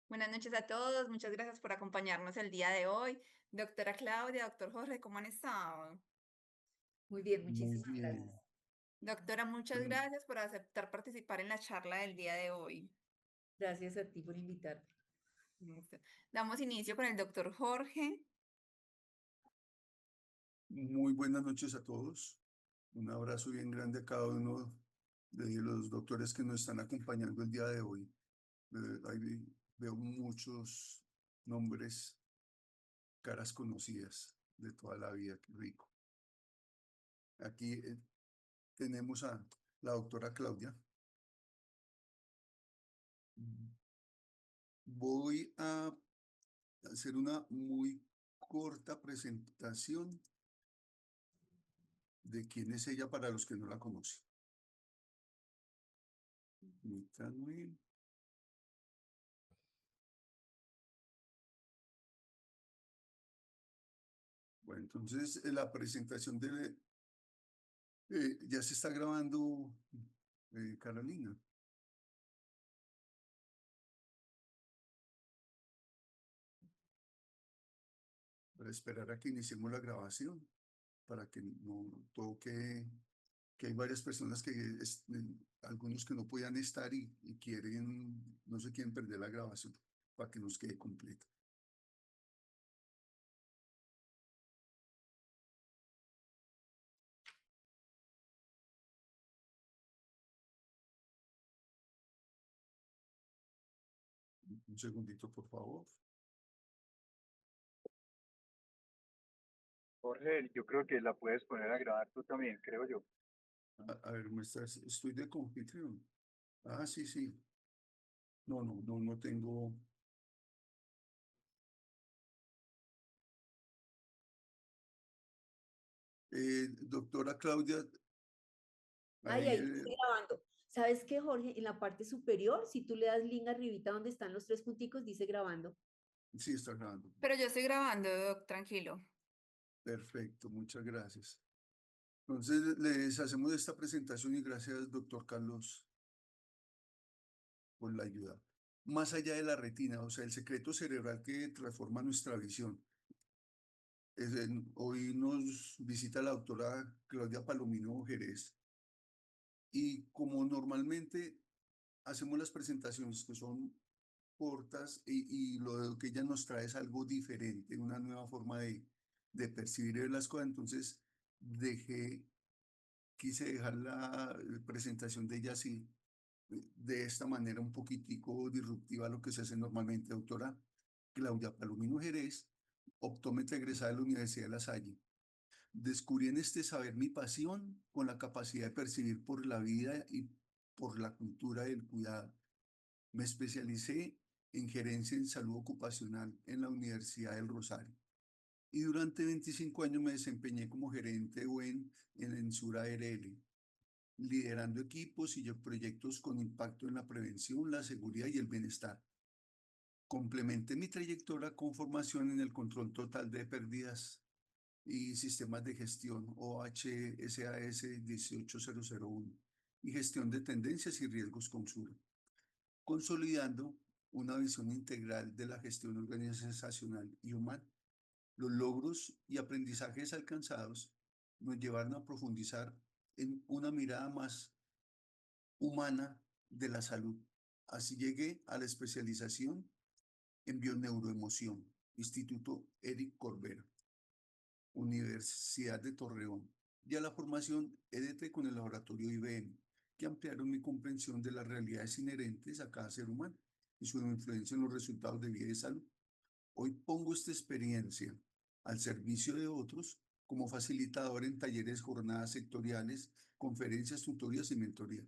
Buenas noches a todos, muchas gracias por acompañarnos el día de hoy. Doctora Claudia, doctor Jorge, ¿cómo han estado? Muy bien, Muy muchísimas gracias. bien. Doctora, muchas Bueno, gracias por aceptar participar en la charla del día de hoy. Gracias a ti por invitarme. Listo. Damos inicio con el doctor Jorge. muy buenas noches a todos. Un abrazo bien grande a cada uno de los doctores que nos están acompañando el día de hoy. Ahí veo muchos nombres, caras conocidas de toda la vida. Qué rico. Aquí tenemos a la doctora Claudia. Voy a hacer una muy corta presentación de quién es ella para los que no la conocen. Permítanme. Bueno, entonces la presentación ya se está grabando, Carolina. Para esperar a que iniciemos la grabación, para que no toque, que hay varias personas algunos que no podían estar y quieren, no se quieren perder la grabación, para que nos quede completa. Un segundito, por favor. Jorge, yo creo que la puedes poner a grabar tú también, creo yo. A ver, estoy de confitrión. Ah, sí, sí. No tengo. Doctora Claudia, Ay, ahí, ahí estoy grabando. ¿Sabes qué, Jorge? En la parte superior, si tú le das link arribita donde están los tres punticos, dice grabando. sí está grabando. Pero yo estoy grabando, doc, tranquilo. Perfecto, muchas gracias. Entonces, les hacemos esta presentación y gracias, doctor Carlos, por la ayuda. Más allá de la retina, o sea, el secreto cerebral que transforma nuestra visión. Hoy nos visita la doctora Claudia Palomino Jerez y como normalmente hacemos las presentaciones que son cortas y lo que ella nos trae es algo diferente, una nueva forma de percibir las cosas, entonces dejé quise dejar la presentación de ella así, de esta manera un poquitico disruptiva a lo que se hace normalmente. Doctora Claudia Palomino Jerez, optómetra egresada de la Universidad de La Salle. Descubrí en este saber mi pasión con la capacidad de percibir por la vida y por la cultura del cuidado. Me especialicé en gerencia en salud ocupacional en la Universidad del Rosario y durante 25 años me desempeñé como gerente en Ensura RL, liderando equipos y proyectos con impacto en la prevención, la seguridad y el bienestar. Complementé mi trayectoria con formación en el control total de pérdidas y sistemas de gestión OHSAS 18001 y gestión de tendencias y riesgos con SURA, consolidando una visión integral de la gestión organizacional y humana. Los logros y aprendizajes alcanzados nos llevaron a profundizar en una mirada más humana de la salud. Así llegué a la especialización en bioneuroemoción, Instituto Eric Corbera, Universidad de Torreón, y a la formación EDT con el laboratorio IBM, que ampliaron mi comprensión de las realidades inherentes a cada ser humano y su influencia en los resultados de vida y salud. Hoy pongo esta experiencia al servicio de otros como facilitador en talleres, jornadas sectoriales, conferencias, tutorías y mentoría,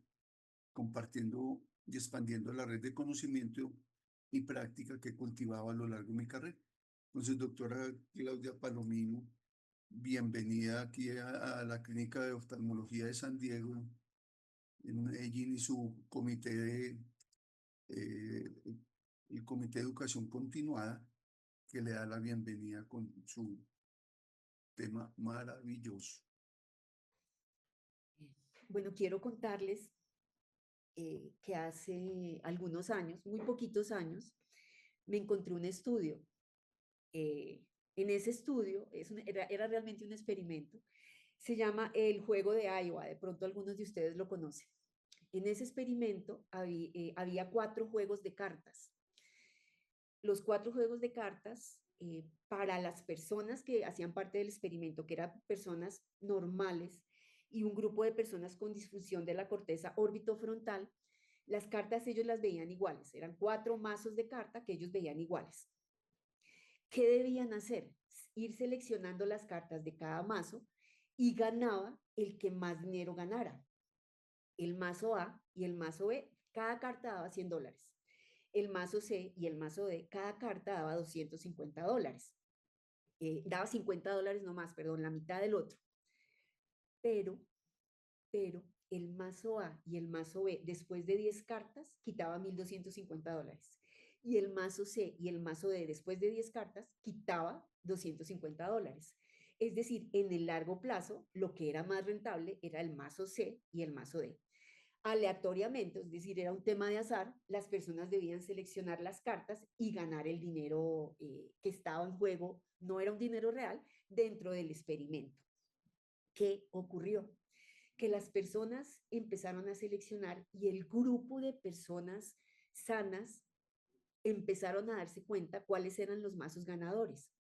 compartiendo y expandiendo la red de conocimiento y práctica que cultivaba a lo largo de mi carrera. Entonces, doctora Claudia Palomino, bienvenida aquí a la Clínica de Oftalmología de San Diego, en Medellín y su comité eh, el Comité de Educación Continuada, que le da la bienvenida con su tema maravilloso. Bueno, quiero contarles que hace algunos años, muy poquitos años, me encontré un estudio. En ese estudio, era realmente un experimento, se llama el juego de Iowa, de pronto algunos de ustedes lo conocen. En ese experimento había 4 juegos de cartas. Los 4 juegos de cartas, para las personas que hacían parte del experimento, que eran personas normales, y un grupo de personas con disfunción de la corteza órbitofrontal, las cartas ellos las veían iguales. Eran 4 mazos de carta que ellos veían iguales. ¿Qué debían hacer? Ir seleccionando las cartas de cada mazo y ganaba el que más dinero ganara. El mazo A y el mazo B, cada carta daba $100. El mazo C y el mazo D, cada carta daba $250. Daba $50 no más, perdón, la mitad del otro. Pero el mazo A y el mazo B, después de 10 cartas, quitaba $1,250. Y el mazo C y el mazo D, después de 10 cartas, quitaba $250. Es decir, en el largo plazo, lo que era más rentable era el mazo C y el mazo D. Aleatoriamente, es decir, era un tema de azar, las personas debían seleccionar las cartas y ganar el dinero que estaba en juego, no era un dinero real, dentro del experimento. ¿Qué ocurrió? Que las personas empezaron a seleccionar y el grupo de personas sanas empezaron a darse cuenta cuáles eran los mazos ganadores.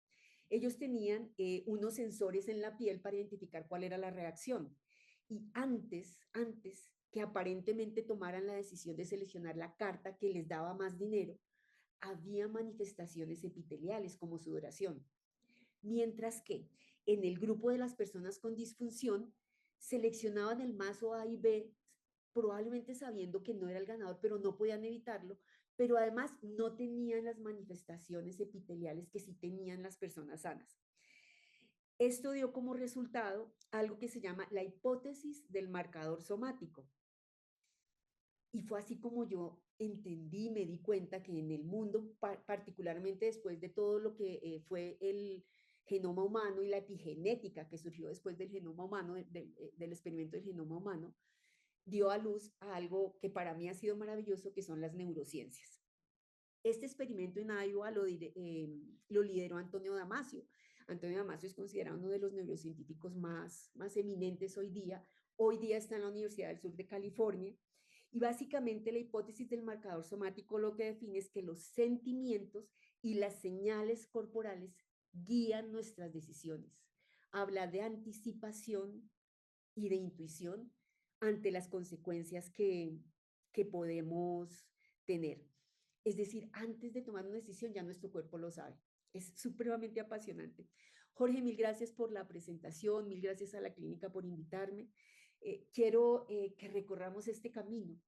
Ellos tenían unos sensores en la piel para identificar cuál era la reacción. Y antes que aparentemente tomaran la decisión de seleccionar la carta que les daba más dinero, había manifestaciones epiteliales como sudoración. Mientras que en el grupo de las personas con disfunción, seleccionaban el mazo A y B, probablemente sabiendo que no era el ganador, pero no podían evitarlo, pero además no tenían las manifestaciones epiteliales que sí tenían las personas sanas. Esto dio como resultado algo que se llama la hipótesis del marcador somático. Y fue así como yo entendí, me di cuenta que en el mundo, particularmente después de todo lo que fue el genoma humano y la epigenética que surgió después del genoma humano, del experimento del genoma humano, dio a luz a algo que para mí ha sido maravilloso, que son las neurociencias. Este experimento en Iowa lo lideró Antonio Damasio. Antonio Damasio es considerado uno de los neurocientíficos más eminentes hoy día. Hoy día está en la Universidad del Sur de California. Y básicamente la hipótesis del marcador somático lo que define es que los sentimientos y las señales corporales guían nuestras decisiones. Habla de anticipación y de intuición ante las consecuencias que podemos tener. Es decir, antes de tomar una decisión ya nuestro cuerpo lo sabe. Es supremamente apasionante. Jorge, mil gracias por la presentación, mil gracias a la clínica por invitarme. Quiero que recorramos este camino.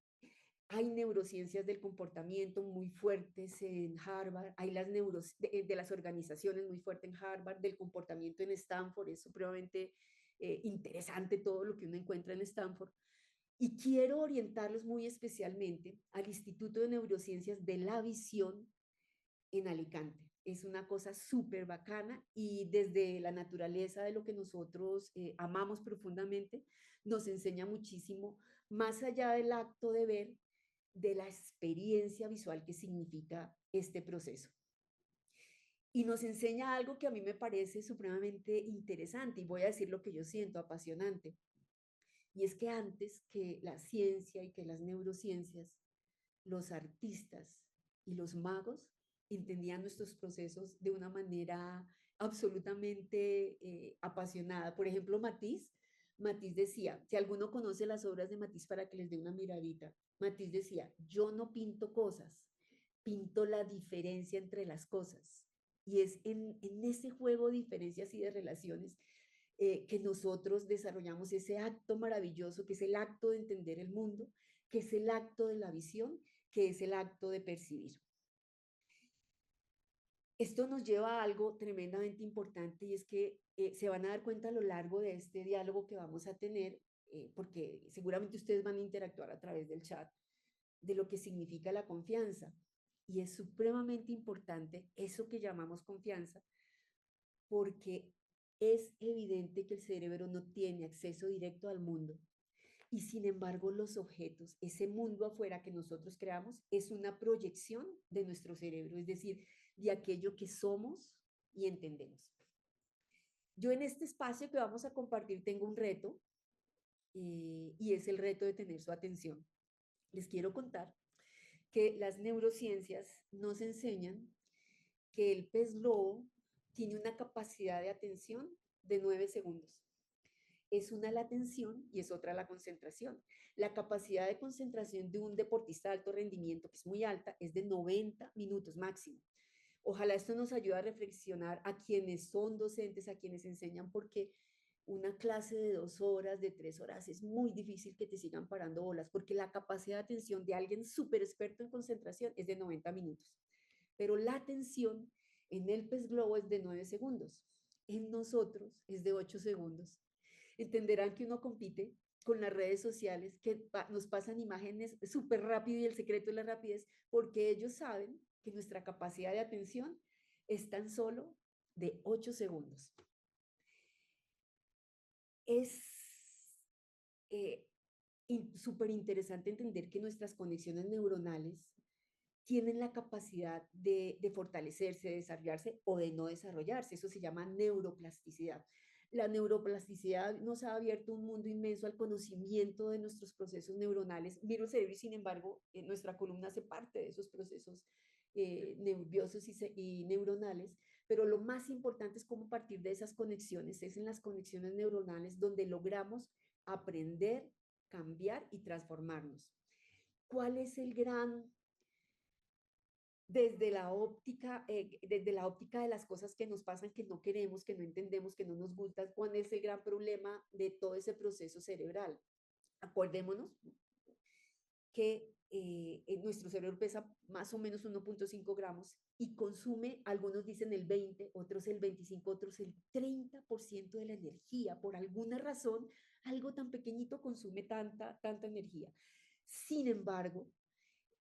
Hay neurociencias del comportamiento muy fuertes en Harvard, hay las de las organizaciones muy fuertes en Harvard, del comportamiento en Stanford, es supremamente interesante todo lo que uno encuentra en Stanford. Y quiero orientarlos muy especialmente al Instituto de Neurociencias de la Visión en Alicante. Es una cosa súper bacana y desde la naturaleza de lo que nosotros amamos profundamente, nos enseña muchísimo, más allá del acto de ver, de la experiencia visual que significa este proceso. Y nos enseña algo que a mí me parece supremamente interesante y voy a decir lo que yo siento, apasionante. Y es que antes que la ciencia y que las neurociencias, los artistas y los magos entendían nuestros procesos de una manera absolutamente apasionada. Por ejemplo, Matisse decía, si alguno conoce las obras de Matisse para que les dé una miradita, Matisse decía, yo no pinto cosas, pinto la diferencia entre las cosas. Y es en ese juego de diferencias y de relaciones que nosotros desarrollamos ese acto maravilloso, que es el acto de entender el mundo, que es el acto de la visión, que es el acto de percibir. Esto nos lleva a algo tremendamente importante y es que se van a dar cuenta a lo largo de este diálogo que vamos a tener, porque seguramente ustedes van a interactuar a través del chat, de lo que significa la confianza. Y es supremamente importante eso que llamamos confianza, porque es evidente que el cerebro no tiene acceso directo al mundo, Y sin embargo, los objetos, ese mundo afuera que nosotros creamos, es una proyección de nuestro cerebro, es decir, de aquello que somos y entendemos. Yo en este espacio que vamos a compartir tengo un reto y es el reto de tener su atención. Les quiero contar que las neurociencias nos enseñan que el pez globo tiene una capacidad de atención de 9 segundos. Es una la atención y es otra la concentración. La capacidad de concentración de un deportista de alto rendimiento, que es muy alta, es de 90 minutos máximo. Ojalá esto nos ayude a reflexionar a quienes son docentes, a quienes enseñan, porque una clase de 2 horas, de 3 horas, es muy difícil que te sigan parando bolas, porque la capacidad de atención de alguien súper experto en concentración es de 90 minutos. Pero la atención en el pez globo es de 9 segundos. En nosotros es de 8 segundos. Entenderán que uno compite con las redes sociales que nos pasan imágenes súper rápido y el secreto es la rapidez, porque ellos saben que nuestra capacidad de atención es tan solo de 8 segundos. Es súper interesante entender que nuestras conexiones neuronales tienen la capacidad de fortalecerse, de desarrollarse o de no desarrollarse. Eso se llama neuroplasticidad. La neuroplasticidad nos ha abierto un mundo inmenso al conocimiento de nuestros procesos neuronales. Miro el cerebro y, sin embargo, nuestra columna hace parte de esos procesos nerviosos y neuronales, pero lo más importante es cómo partir de esas conexiones, es en las conexiones neuronales donde logramos aprender, cambiar y transformarnos. ¿Cuál es el gran desde la óptica de las cosas que nos pasan, que no queremos, que no entendemos, que no nos gustan? ¿Cuál es el gran problema de todo ese proceso cerebral? Acordémonos que nuestro cerebro pesa más o menos 1.5 gramos y consume, algunos dicen el 20, otros el 25, otros el 30% de la energía. Por alguna razón, algo tan pequeñito consume tanta energía. Sin embargo,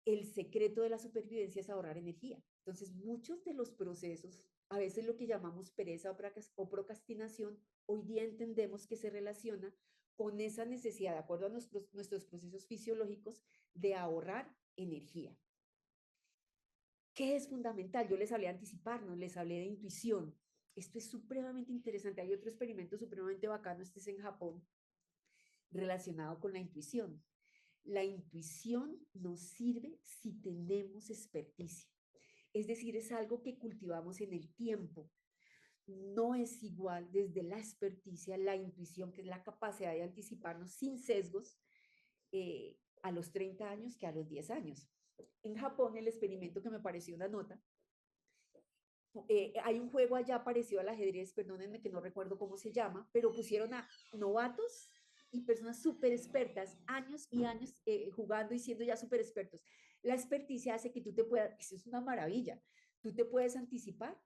el secreto de la supervivencia es ahorrar energía. Entonces, muchos de los procesos, a veces lo que llamamos pereza o procrastinación, hoy día entendemos que se relaciona con esa necesidad, de acuerdo a nuestros procesos fisiológicos, de ahorrar energía. ¿Qué es fundamental? Yo les hablé de anticiparnos, les hablé de intuición. Esto es supremamente interesante. Hay otro experimento supremamente bacano, este es en Japón, relacionado con la intuición. La intuición nos sirve si tenemos experticia. Es decir, es algo que cultivamos en el tiempo. No es igual desde la experticia, la intuición, que es la capacidad de anticiparnos sin sesgos a los 30 años que a los 10 años. En Japón, el experimento que me pareció una nota, hay un juego allá parecido al ajedrez, perdónenme que no recuerdo cómo se llama, pero pusieron a novatos y personas súper expertas, años y años jugando y siendo ya súper expertos. La experticia hace que tú te puedas, eso es una maravilla, tú te puedes anticipar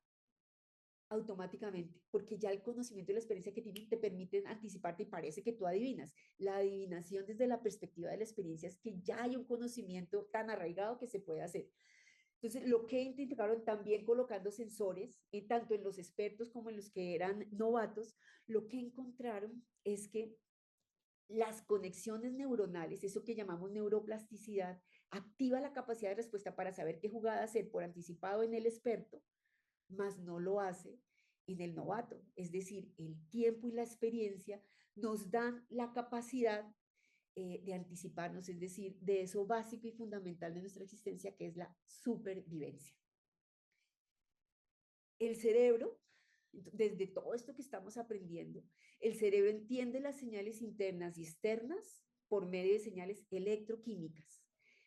automáticamente, porque ya el conocimiento y la experiencia que tienen te permiten anticiparte y parece que tú adivinas. La adivinación desde la perspectiva de la experiencia es que ya hay un conocimiento tan arraigado que se puede hacer. Entonces, lo que identificaron también colocando sensores, tanto en los expertos como en los que eran novatos, lo que encontraron es que las conexiones neuronales, eso que llamamos neuroplasticidad, activa la capacidad de respuesta para saber qué jugada hacer por anticipado en el experto, mas no lo hace en el novato. Es decir, el tiempo y la experiencia nos dan la capacidad de anticiparnos, es decir, de eso básico y fundamental de nuestra existencia, que es la supervivencia. El cerebro, desde todo esto que estamos aprendiendo, el cerebro entiende las señales internas y externas por medio de señales electroquímicas.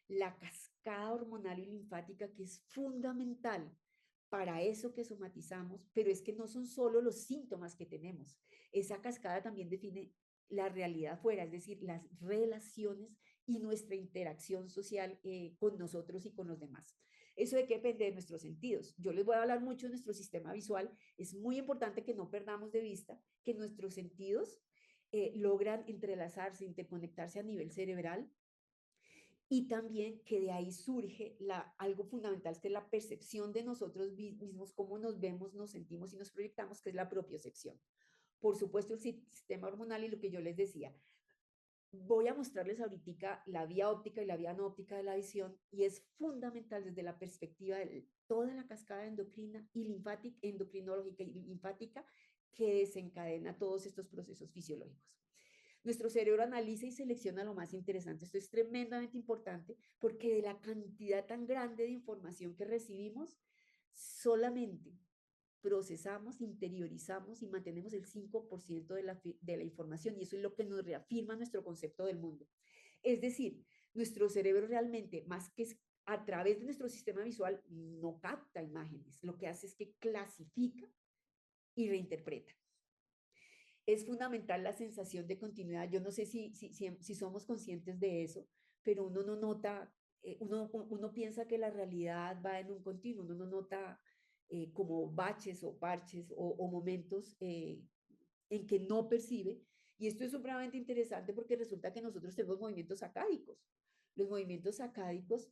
La cascada hormonal y linfática, que es fundamental para eso que somatizamos, pero es que no son solo los síntomas que tenemos. Esa cascada también define la realidad fuera, es decir, las relaciones y nuestra interacción social con nosotros y con los demás. Eso de qué depende de nuestros sentidos. Yo les voy a hablar mucho de nuestro sistema visual. Es muy importante que no perdamos de vista que nuestros sentidos logran entrelazarse, interconectarse a nivel cerebral, y también que de ahí surge algo fundamental, que es la percepción de nosotros mismos, cómo nos vemos, nos sentimos y nos proyectamos, que es la propiocepción. Por supuesto, el sistema hormonal y lo que yo les decía. Voy a mostrarles ahorita la vía óptica y la vía no óptica de la visión y es fundamental desde la perspectiva de toda la cascada endocrina y linfática, endocrinológica y linfática que desencadena todos estos procesos fisiológicos. Nuestro cerebro analiza y selecciona lo más interesante. Esto es tremendamente importante porque de la cantidad tan grande de información que recibimos, solamente procesamos, interiorizamos y mantenemos el 5% de la información y eso es lo que nos reafirma nuestro concepto del mundo. Es decir, nuestro cerebro realmente, más que a través de nuestro sistema visual, no capta imágenes, lo que hace es que clasifica y reinterpreta. Es fundamental la sensación de continuidad. Yo no sé si somos conscientes de eso, pero uno no nota, uno piensa que la realidad va en un continuo, uno no nota como baches o parches o momentos en que no percibe. Y esto es supremamente interesante porque resulta que nosotros tenemos movimientos sacádicos. Los movimientos sacádicos,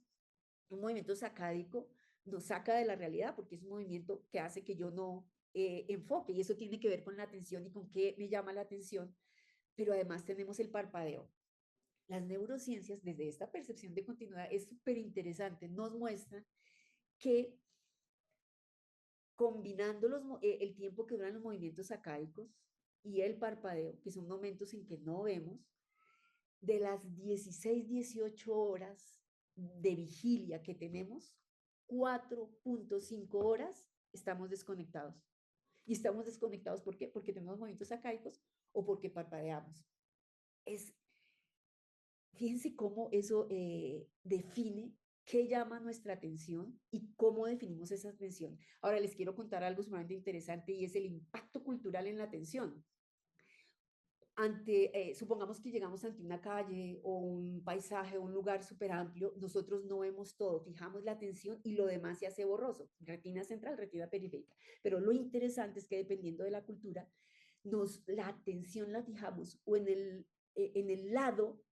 un movimiento sacádico nos saca de la realidad porque es un movimiento que hace que yo no enfoque y eso tiene que ver con la atención y con qué me llama la atención, pero además tenemos el parpadeo. Las neurociencias, desde esta percepción de continuidad, es súper interesante, nos muestran que combinando el tiempo que duran los movimientos sacádicos y el parpadeo, que son momentos en que no vemos, de las 16, 18 horas de vigilia que tenemos, 4.5 horas estamos desconectados. Y estamos desconectados, ¿por qué? Porque tenemos movimientos sacáicos o porque parpadeamos. Fíjense cómo eso define qué llama nuestra atención y cómo definimos esa atención. Ahora les quiero contar algo sumamente interesante y es el impacto cultural en la atención. Supongamos que llegamos ante una calle o un paisaje, un lugar súper amplio, nosotros no vemos todo, fijamos la atención y lo demás se hace borroso, retina central, retina periférica. Pero lo interesante es que dependiendo de la cultura, la atención la fijamos o en el lado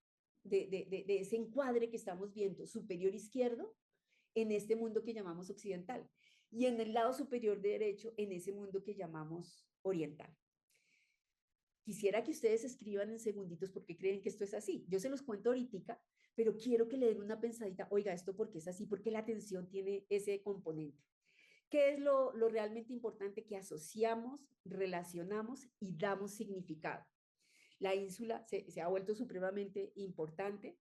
de ese encuadre que estamos viendo, superior izquierdo, en este mundo que llamamos occidental, y en el lado superior derecho, en ese mundo que llamamos oriental. Quisiera que ustedes escriban en segunditos por qué creen que esto es así. Yo se los cuento ahorita, pero quiero que le den una pensadita, oiga, ¿esto por qué es así? Porque la atención tiene ese componente. ¿Qué es lo realmente importante que asociamos, relacionamos y damos significado? La ínsula se ha vuelto supremamente importante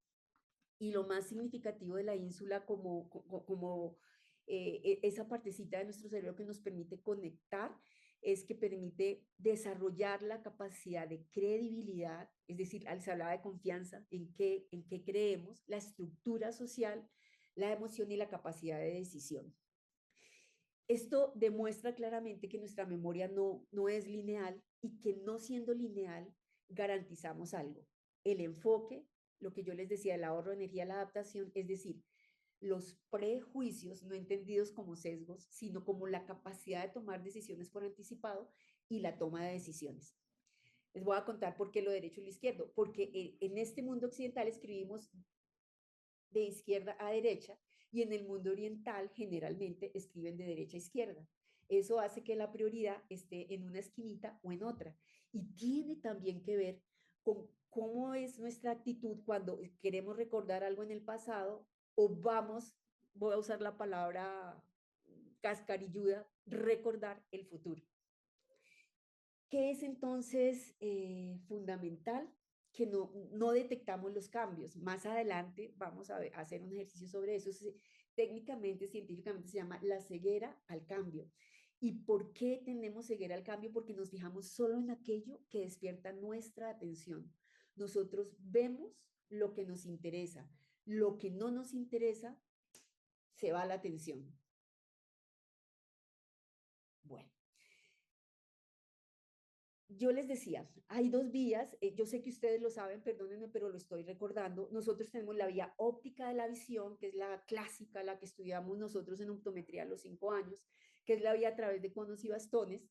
y lo más significativo de la ínsula como esa partecita de nuestro cerebro que nos permite conectar es que permite desarrollar la capacidad de credibilidad, es decir, se hablaba de confianza, en qué creemos, la estructura social, la emoción y la capacidad de decisión. Esto demuestra claramente que nuestra memoria no es lineal y que no siendo lineal garantizamos algo. El enfoque, lo que yo les decía, el ahorro de energía, la adaptación, es decir, los prejuicios no entendidos como sesgos, sino como la capacidad de tomar decisiones por anticipado y la toma de decisiones. Les voy a contar por qué lo derecho y lo izquierdo, porque en este mundo occidental escribimos de izquierda a derecha y en el mundo oriental generalmente escriben de derecha a izquierda. Eso hace que la prioridad esté en una esquinita o en otra. Y tiene también que ver con cómo es nuestra actitud cuando queremos recordar algo en el pasado o vamos, voy a usar la palabra cascarilluda, recordar el futuro. ¿Qué es entonces fundamental? Que no detectamos los cambios. Más adelante vamos a hacer un ejercicio sobre eso. Técnicamente, científicamente se llama la ceguera al cambio. ¿Y por qué tenemos ceguera al cambio? Porque nos fijamos solo en aquello que despierta nuestra atención. Nosotros vemos lo que nos interesa. Lo que no nos interesa, se va la atención. Bueno. Yo les decía, hay dos vías, yo sé que ustedes lo saben, perdónenme, pero lo estoy recordando. Nosotros tenemos la vía óptica de la visión, que es la clásica, la que estudiamos nosotros en optometría a los 5 años, que es la vía a través de conos y bastones.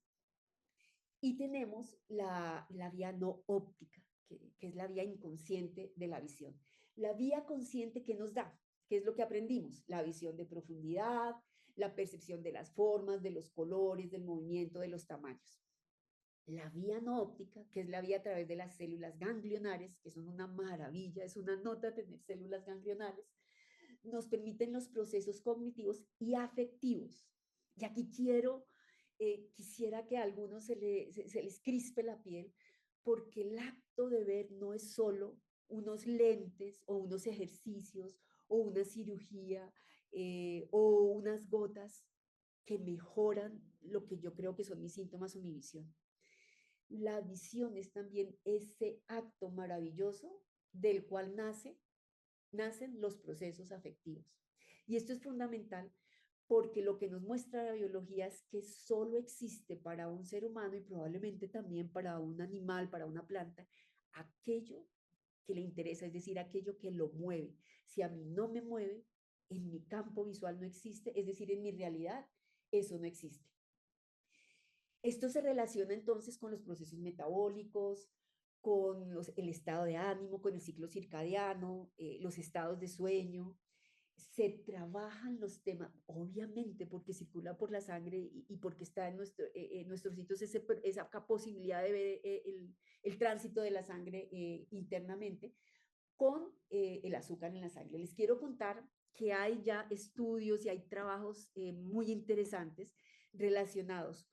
Y tenemos la vía no óptica, que es la vía inconsciente de la visión. La vía consciente que nos da, que es lo que aprendimos, la visión de profundidad, la percepción de las formas, de los colores, del movimiento, de los tamaños. La vía no óptica, que es la vía a través de las células ganglionares, que son una maravilla, es una nota tener células ganglionares, nos permiten los procesos cognitivos y afectivos. Y aquí quisiera que a algunos se les crispe la piel, porque el acto de ver no es solo unos lentes o unos ejercicios o una cirugía o unas gotas que mejoran lo que yo creo que son mis síntomas o mi visión. La visión es también ese acto maravilloso del cual nacen los procesos afectivos. Y esto es fundamental porque lo que nos muestra la biología es que solo existe para un ser humano y probablemente también para un animal, para una planta, aquello que le interesa, es decir, aquello que lo mueve. Si a mí no me mueve, en mi campo visual no existe, es decir, en mi realidad, eso no existe. Esto se relaciona entonces con los procesos metabólicos, con el estado de ánimo, con el ciclo circadiano, los estados de sueño. Se trabajan los temas, obviamente, porque circula por la sangre y porque está en nuestros sitios esa posibilidad de ver el tránsito de la sangre internamente con el azúcar en la sangre. Les quiero contar que hay ya estudios y hay trabajos muy interesantes relacionados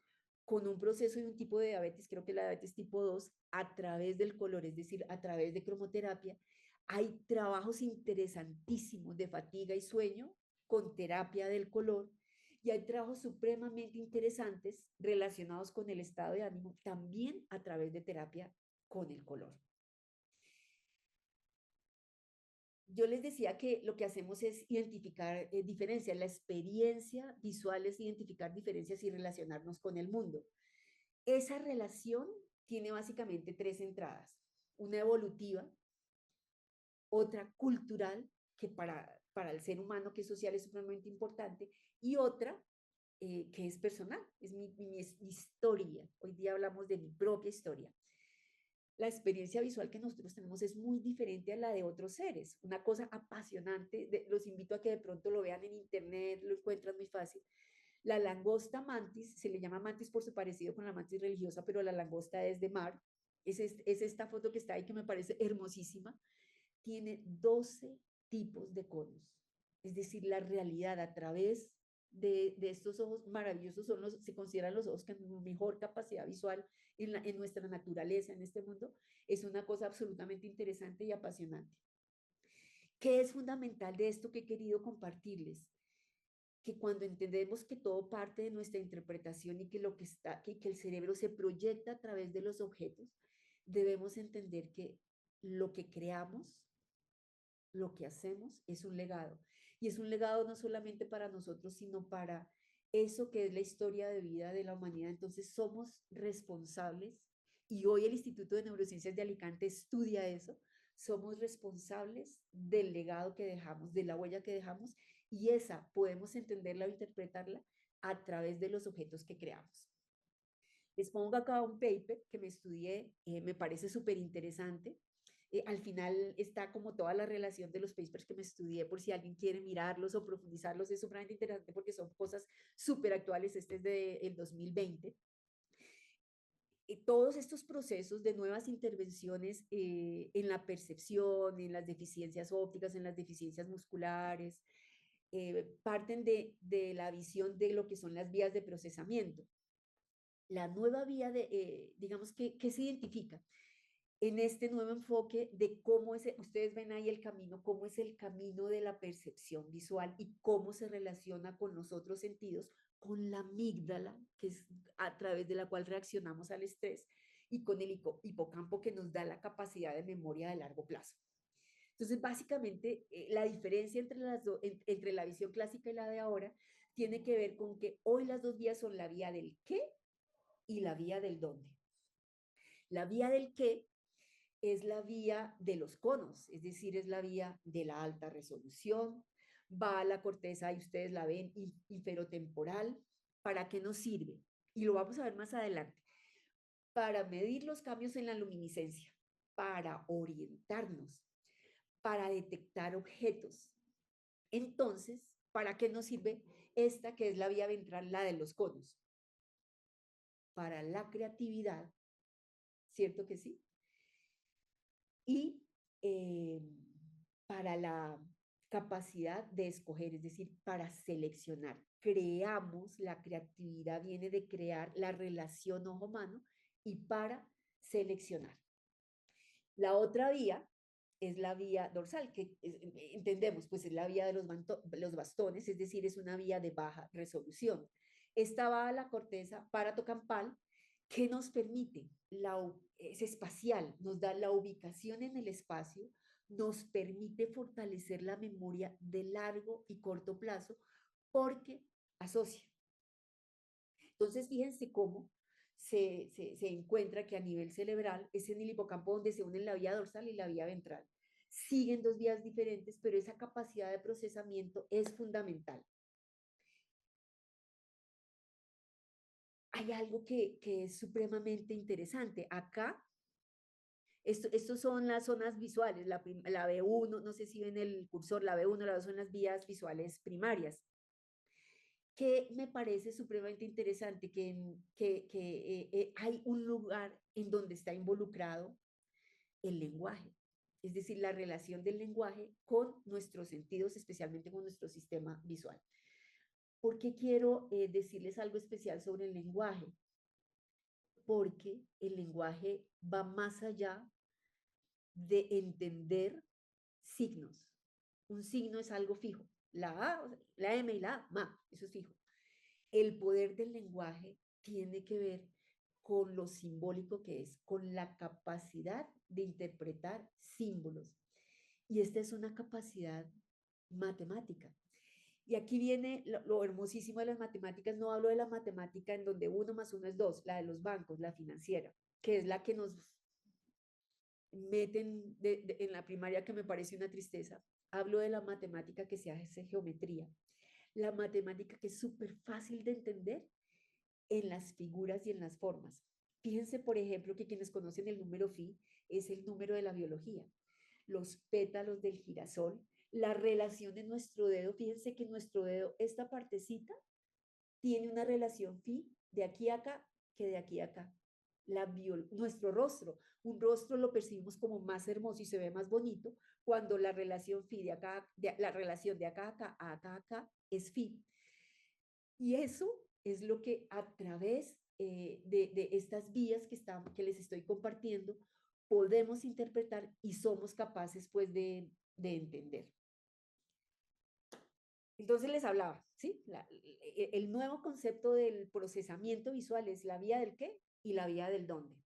con un proceso y un tipo de diabetes, creo que la diabetes tipo 2, a través del color, es decir, a través de cromoterapia. Hay trabajos interesantísimos de fatiga y sueño con terapia del color y hay trabajos supremamente interesantes relacionados con el estado de ánimo también a través de terapia con el color. Yo les decía que lo que hacemos es identificar diferencias. La experiencia visual es identificar diferencias y relacionarnos con el mundo. Esa relación tiene básicamente tres entradas. Una evolutiva, otra cultural, que para el ser humano que es social es supremamente importante, y otra que es personal, es mi historia. Hoy día hablamos de mi propia historia. La experiencia visual que nosotros tenemos es muy diferente a la de otros seres. Una cosa apasionante, los invito a que de pronto lo vean en internet, lo encuentran muy fácil. La langosta mantis, se le llama mantis por su parecido con la mantis religiosa, pero la langosta es de mar. Es esta foto que está ahí que me parece hermosísima. Tiene 12 tipos de conos. Es decir, la realidad a través de estos ojos maravillosos se consideran los ojos con mejor capacidad visual en nuestra naturaleza, en este mundo, es una cosa absolutamente interesante y apasionante. ¿Qué es fundamental de esto que he querido compartirles? Que cuando entendemos que todo parte de nuestra interpretación y que que el cerebro se proyecta a través de los objetos, debemos entender que lo que creamos, lo que hacemos es un legado. Y es un legado no solamente para nosotros, sino para eso que es la historia de vida de la humanidad. Entonces somos responsables, y hoy el Instituto de Neurociencias de Alicante estudia eso, somos responsables del legado que dejamos, de la huella que dejamos, y esa podemos entenderla o interpretarla a través de los objetos que creamos. Les pongo acá un paper que me estudié, me parece súper interesante. Al final está como toda la relación de los papers que me estudié, por si alguien quiere mirarlos o profundizarlos, es súper interesante porque son cosas súper actuales. Este es del 2020. Todos estos procesos de nuevas intervenciones en la percepción, en las deficiencias ópticas, en las deficiencias musculares, parten de la visión de lo que son las vías de procesamiento. La nueva vía digamos, que se identifica en este nuevo enfoque de cómo ustedes ven ahí el camino, cómo es el camino de la percepción visual y cómo se relaciona con los otros sentidos, con la amígdala, que es a través de la cual reaccionamos al estrés, y con el hipocampo que nos da la capacidad de memoria de largo plazo. Entonces, básicamente, la diferencia entre la visión clásica y la de ahora tiene que ver con que hoy las dos vías son la vía del qué y la vía del dónde. La vía del qué es la vía de los conos, es decir, es la vía de la alta resolución, va a la corteza y ustedes la ven inferotemporal. ¿Para qué nos sirve? Y lo vamos a ver más adelante. Para medir los cambios en la luminiscencia, para orientarnos, para detectar objetos. Entonces, ¿para qué nos sirve esta que es la vía ventral, la de los conos? Para la creatividad ¿cierto que sí? Y para la capacidad de escoger, es decir, para seleccionar. Creamos, la creatividad viene de crear la relación ojo-mano y para seleccionar. La otra vía es la vía dorsal, que entendemos, pues es la vía de los bastones, es decir, es una vía de baja resolución. Esta va a la corteza paratocampal, que nos permite, es espacial, nos da la ubicación en el espacio, nos permite fortalecer la memoria de largo y corto plazo, porque asocia. Entonces, fíjense cómo se encuentra que a nivel cerebral es en el hipocampo donde se unen la vía dorsal y la vía ventral. Siguen dos vías diferentes, pero esa capacidad de procesamiento es fundamental. Hay algo que es supremamente interesante. Acá, estos son las zonas visuales, la B1, no sé si ven el cursor, la B1, la B2 son las vías visuales primarias, que me parece supremamente interesante que hay un lugar en donde está involucrado el lenguaje, es decir, la relación del lenguaje con nuestros sentidos, especialmente con nuestro sistema visual. ¿Por qué quiero decirles algo especial sobre el lenguaje? Porque el lenguaje va más allá de entender signos. Un signo es algo fijo. La A, la M y la A, ma, eso es fijo. El poder del lenguaje tiene que ver con lo simbólico que es, con la capacidad de interpretar símbolos. Y esta es una capacidad matemática. Y aquí viene lo hermosísimo de las matemáticas. No hablo de la matemática en donde 1 más 1 es 2, la de los bancos, la financiera, que es la que nos meten en la primaria, que me parece una tristeza. Hablo de la matemática que se hace geometría. La matemática que es súper fácil de entender en las figuras y en las formas. Fíjense, por ejemplo, que quienes conocen el número phi es el número de la biología. Los pétalos del girasol, la relación de nuestro dedo. Fíjense que nuestro dedo, esta partecita, tiene una relación phi de aquí a acá que de aquí a acá. Nuestro rostro, un rostro lo percibimos como más hermoso y se ve más bonito cuando la relación phi de acá, la relación de acá a acá a acá a acá es phi. Y eso es lo que a través de estas vías que les estoy compartiendo podemos interpretar y somos capaces pues de entender. Entonces les hablaba, ¿sí? El nuevo concepto del procesamiento visual es la vía del qué y la vía del dónde.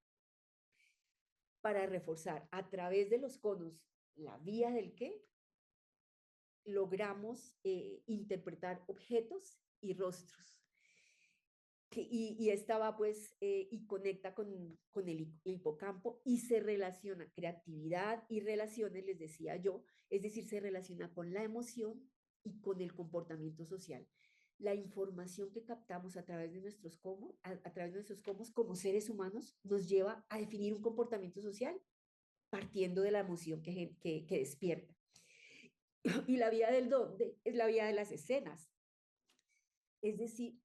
Para reforzar a través de los conos la vía del qué, logramos interpretar objetos y rostros. Y esta va pues y conecta con el hipocampo y se relaciona creatividad y relaciones, les decía yo, es decir, se relaciona con la emoción y con el comportamiento social. La información que captamos a través de nuestros comos, a través de nuestros comos como seres humanos, nos lleva a definir un comportamiento social partiendo de la emoción que despierta. Y la vía del dónde es la vía de las escenas. Es decir,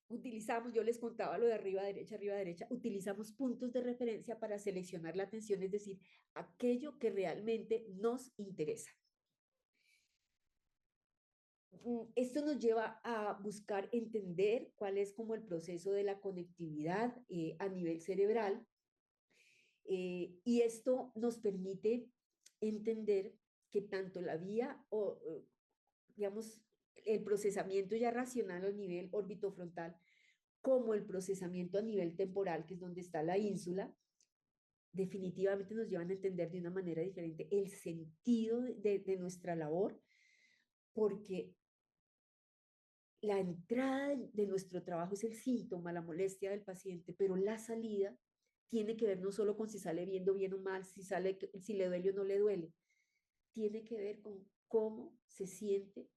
utilizamos, yo les contaba lo de arriba derecha, utilizamos puntos de referencia para seleccionar la atención, es decir, aquello que realmente nos interesa. Esto nos lleva a buscar entender cuál es como el proceso de la conectividad a nivel cerebral, y esto nos permite entender que tanto la vía o digamos, el procesamiento ya racional a nivel orbitofrontal como el procesamiento a nivel temporal, que es donde está la ínsula, definitivamente nos llevan a entender de una manera diferente el sentido de nuestra labor, porque la entrada de nuestro trabajo es el síntoma, la molestia del paciente, pero la salida tiene que ver no solo con si sale viendo bien o mal, si le duele o no le duele, tiene que ver con cómo se siente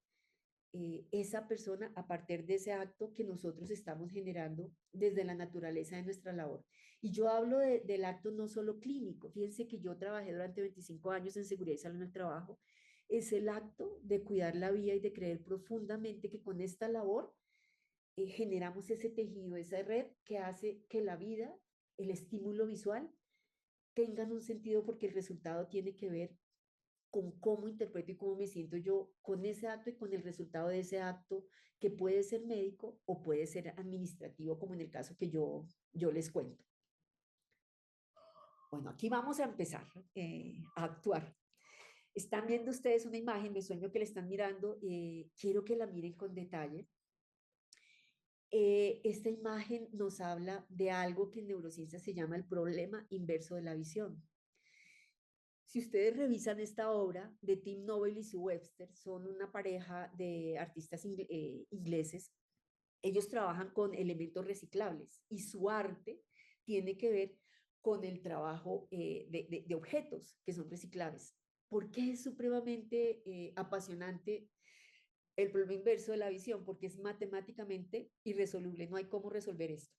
esa persona a partir de ese acto que nosotros estamos generando desde la naturaleza de nuestra labor. Y yo hablo del acto no solo clínico. Fíjense que yo trabajé durante 25 años en seguridad y salud en el trabajo. Es el acto de cuidar la vida y de creer profundamente que con esta labor generamos ese tejido, esa red que hace que la vida, el estímulo visual, tengan un sentido porque el resultado tiene que ver con cómo interpreto y cómo me siento yo con ese acto y con el resultado de ese acto, que puede ser médico o puede ser administrativo, como en el caso que yo les cuento. Bueno, aquí vamos a empezar a actuar. Están viendo ustedes una imagen, me sueño que le están mirando, quiero que la miren con detalle. Esta imagen nos habla de algo que en neurociencia se llama el problema inverso de la visión. Si ustedes revisan esta obra de Tim Noble y Sue Webster, son una pareja de artistas ingleses. Ellos trabajan con elementos reciclables y su arte tiene que ver con el trabajo de objetos que son reciclables. ¿Por qué es supremamente apasionante el problema inverso de la visión? Porque es matemáticamente irresoluble, no hay cómo resolver esto.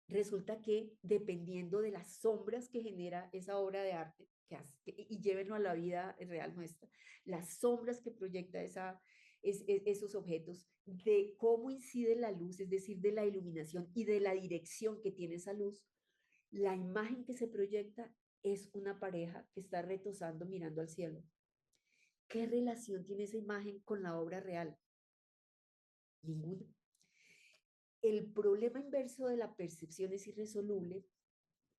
Resulta que dependiendo de las sombras que genera esa obra de arte, y llévenlo a la vida real nuestra, las sombras que proyecta esos objetos, de cómo incide la luz, es decir, de la iluminación y de la dirección que tiene esa luz, la imagen que se proyecta es una pareja que está retosando mirando al cielo. ¿Qué relación tiene esa imagen con la obra real? Ninguna. El problema inverso de la percepción es irresoluble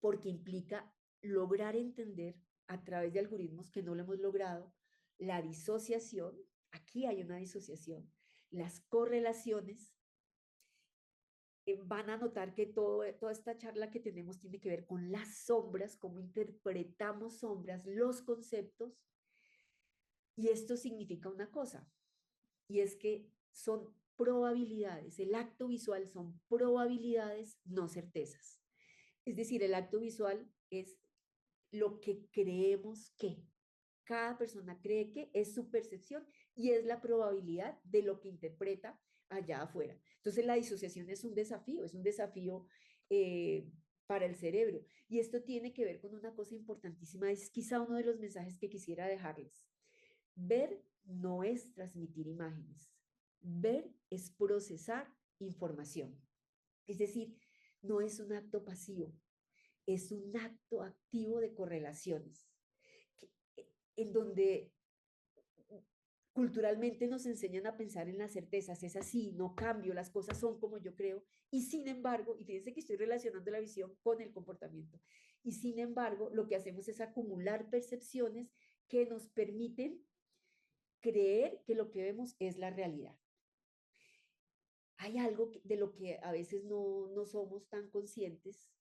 porque implica lograr entender a través de algoritmos que no lo hemos logrado, la disociación, aquí hay una disociación, las correlaciones. Van a notar que toda esta charla que tenemos tiene que ver con las sombras, cómo interpretamos sombras, los conceptos, y esto significa una cosa, y es que son probabilidades, el acto visual son probabilidades, no certezas. Es decir, el acto visual es lo que creemos que. Cada persona cree que es su percepción y es la probabilidad de lo que interpreta allá afuera. Entonces la disociación es un desafío para el cerebro. Y esto tiene que ver con una cosa importantísima, es quizá uno de los mensajes que quisiera dejarles. Ver no es transmitir imágenes, ver es procesar información. Es decir, no es un acto pasivo, es un acto activo de correlaciones, en donde culturalmente nos enseñan a pensar en las certezas, es así, no cambio, las cosas son como yo creo, y sin embargo, y fíjense que estoy relacionando la visión con el comportamiento, y sin embargo, lo que hacemos es acumular percepciones que nos permiten creer que lo que vemos es la realidad. Hay algo de lo que a veces no somos tan conscientes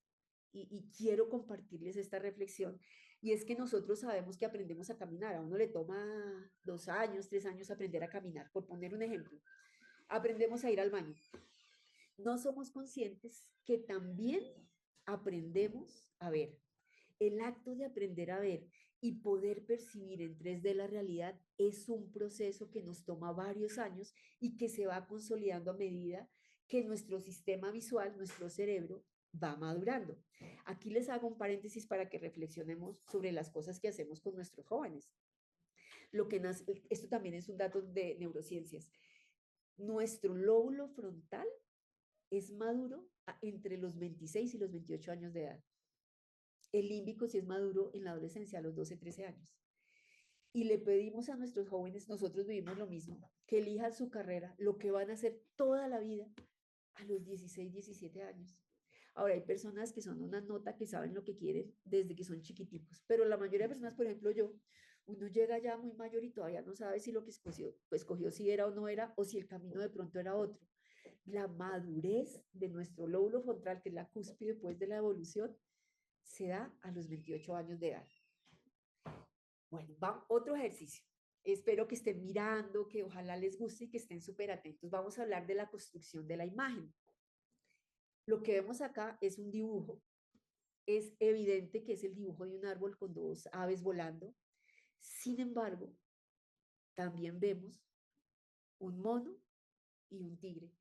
y quiero compartirles esta reflexión, y es que nosotros sabemos que aprendemos a caminar, a uno le toma 2 años, 3 años aprender a caminar, por poner un ejemplo, aprendemos a ir al baño. No somos conscientes que también aprendemos a ver. El acto de aprender a ver y poder percibir en 3D la realidad es un proceso que nos toma varios años y que se va consolidando a medida que nuestro sistema visual, nuestro cerebro, va madurando. Aquí les hago un paréntesis para que reflexionemos sobre las cosas que hacemos con nuestros jóvenes. Esto también es un dato de neurociencias. Nuestro lóbulo frontal es maduro entre los 26 y los 28 años de edad. El límbico sí es maduro en la adolescencia, a los 12, 13 años. Y le pedimos a nuestros jóvenes, nosotros vivimos lo mismo, que elijan su carrera, lo que van a hacer toda la vida a los 16, 17 años. Ahora, hay personas que son una nota que saben lo que quieren desde que son chiquiticos, pero la mayoría de personas, por ejemplo yo, uno llega ya muy mayor y todavía no sabe si lo que escogió si era o no era, o si el camino de pronto era otro. La madurez de nuestro lóbulo frontal, que es la cúspide pues, de la evolución, se da a los 28 años de edad. Bueno, otro ejercicio. Espero que estén mirando, que ojalá les guste y que estén súper atentos. Vamos a hablar de la construcción de la imagen. Lo que vemos acá es un dibujo. Es evidente que es el dibujo de un árbol con 2 aves volando. Sin embargo, también vemos un mono y un tigre.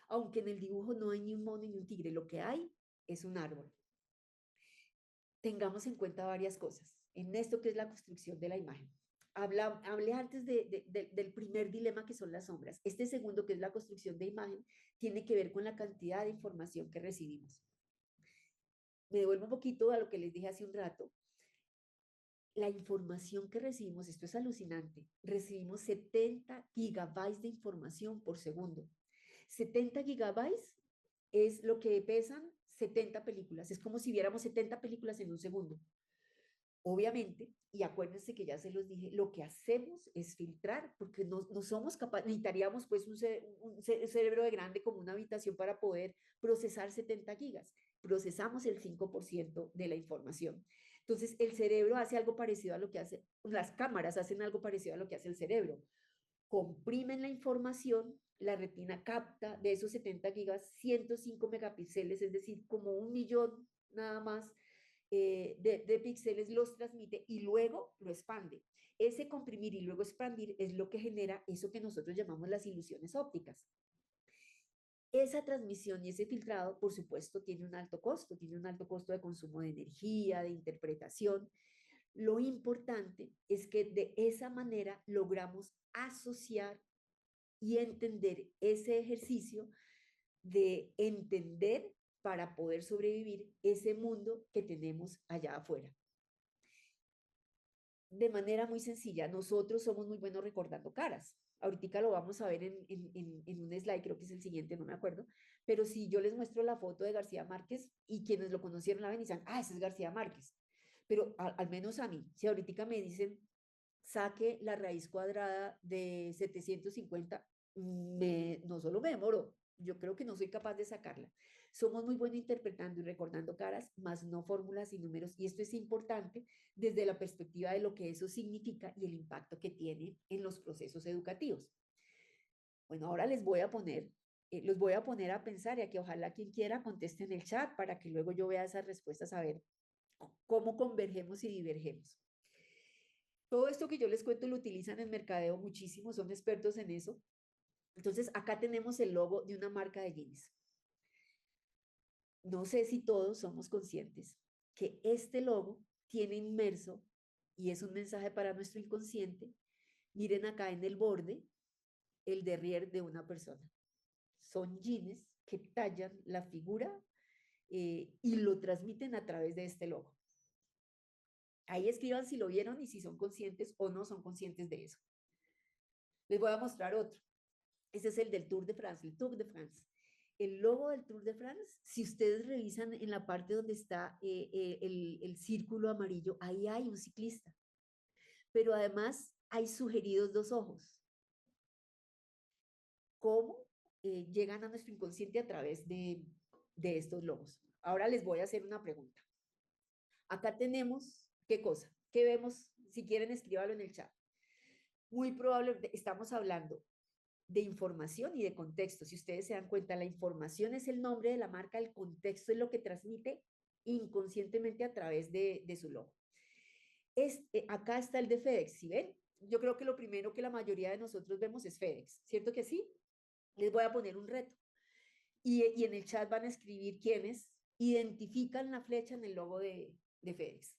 Aunque en el dibujo no hay ni un mono ni un tigre, lo que hay es un árbol. Tengamos en cuenta varias cosas en esto que es la construcción de la imagen. Hablé antes del primer dilema, que son las sombras. Este segundo, que es la construcción de imagen, tiene que ver con la cantidad de información que recibimos. Me devuelvo un poquito a lo que les dije hace un rato. la información que recibimos, esto es alucinante, recibimos 70 gigabytes de información por segundo. 70 gigabytes es lo que pesan 70 películas. Es como si viéramos 70 películas en un segundo. Obviamente, y acuérdense que ya se los dije, lo que hacemos es filtrar, porque no somos capaces, necesitaríamos pues un cerebro de grande como una habitación para poder procesar 70 gigas. Procesamos el 5% de la información. Entonces, el cerebro hace algo parecido a lo que hace, las cámaras hacen algo parecido a lo que hace el cerebro. Comprimen la información, la retina capta de esos 70 gigas 105 megapíxeles, es decir, como 1 millón nada más de píxeles, los transmite y luego lo expande. Ese comprimir y luego expandir es lo que genera eso que nosotros llamamos las ilusiones ópticas. Esa transmisión y ese filtrado, por supuesto, tiene un alto costo de consumo de energía, de interpretación. Lo importante es que de esa manera logramos asociar y entender ese ejercicio de entender para poder sobrevivir ese mundo que tenemos allá afuera. De manera muy sencilla, nosotros somos muy buenos recordando caras. Ahorita lo vamos a ver en un slide, creo que es el siguiente, no me acuerdo, pero si yo les muestro la foto de García Márquez y quienes lo conocieron la ven y dicen, ah, ese es García Márquez. Pero al menos a mí, si ahorita me dicen, saque la raíz cuadrada de 750, no solo me demoro, yo creo que no soy capaz de sacarla. Somos muy buenos interpretando y recordando caras, más no fórmulas y números, y esto es importante desde la perspectiva de lo que eso significa y el impacto que tiene en los procesos educativos. Bueno, ahora los voy a poner a pensar y a que ojalá quien quiera conteste en el chat para que luego yo vea esas respuestas a ver cómo convergemos y divergemos. Todo esto que yo les cuento lo utilizan en mercadeo muchísimo, son expertos en eso. Entonces, acá tenemos el logo de una marca de jeans. No sé si todos somos conscientes que este logo tiene inmerso, y es un mensaje para nuestro inconsciente, miren acá en el borde, el derrier de una persona. Son jeans que tallan la figura y lo transmiten a través de este logo. Ahí escriban si lo vieron y si son conscientes o no son conscientes de eso. Les voy a mostrar otro. Ese es el del Tour de France, el Tour de France. El logo del Tour de France, si ustedes revisan en la parte donde está el círculo amarillo, ahí hay un ciclista. Pero además hay sugeridos 2 ojos. ¿Cómo llegan a nuestro inconsciente a través de estos logos? Ahora les voy a hacer una pregunta. Acá tenemos, ¿qué cosa? ¿Qué vemos? Si quieren, escríbalo en el chat. Muy probablemente estamos hablando de información y de contexto. Si ustedes se dan cuenta, la información es el nombre de la marca, el contexto es lo que transmite inconscientemente a través de su logo. Acá está el de FedEx, ¿sí ven? Yo creo que lo primero que la mayoría de nosotros vemos es FedEx, ¿cierto que sí? Les voy a poner un reto. Y en el chat van a escribir quiénes identifican la flecha en el logo de FedEx.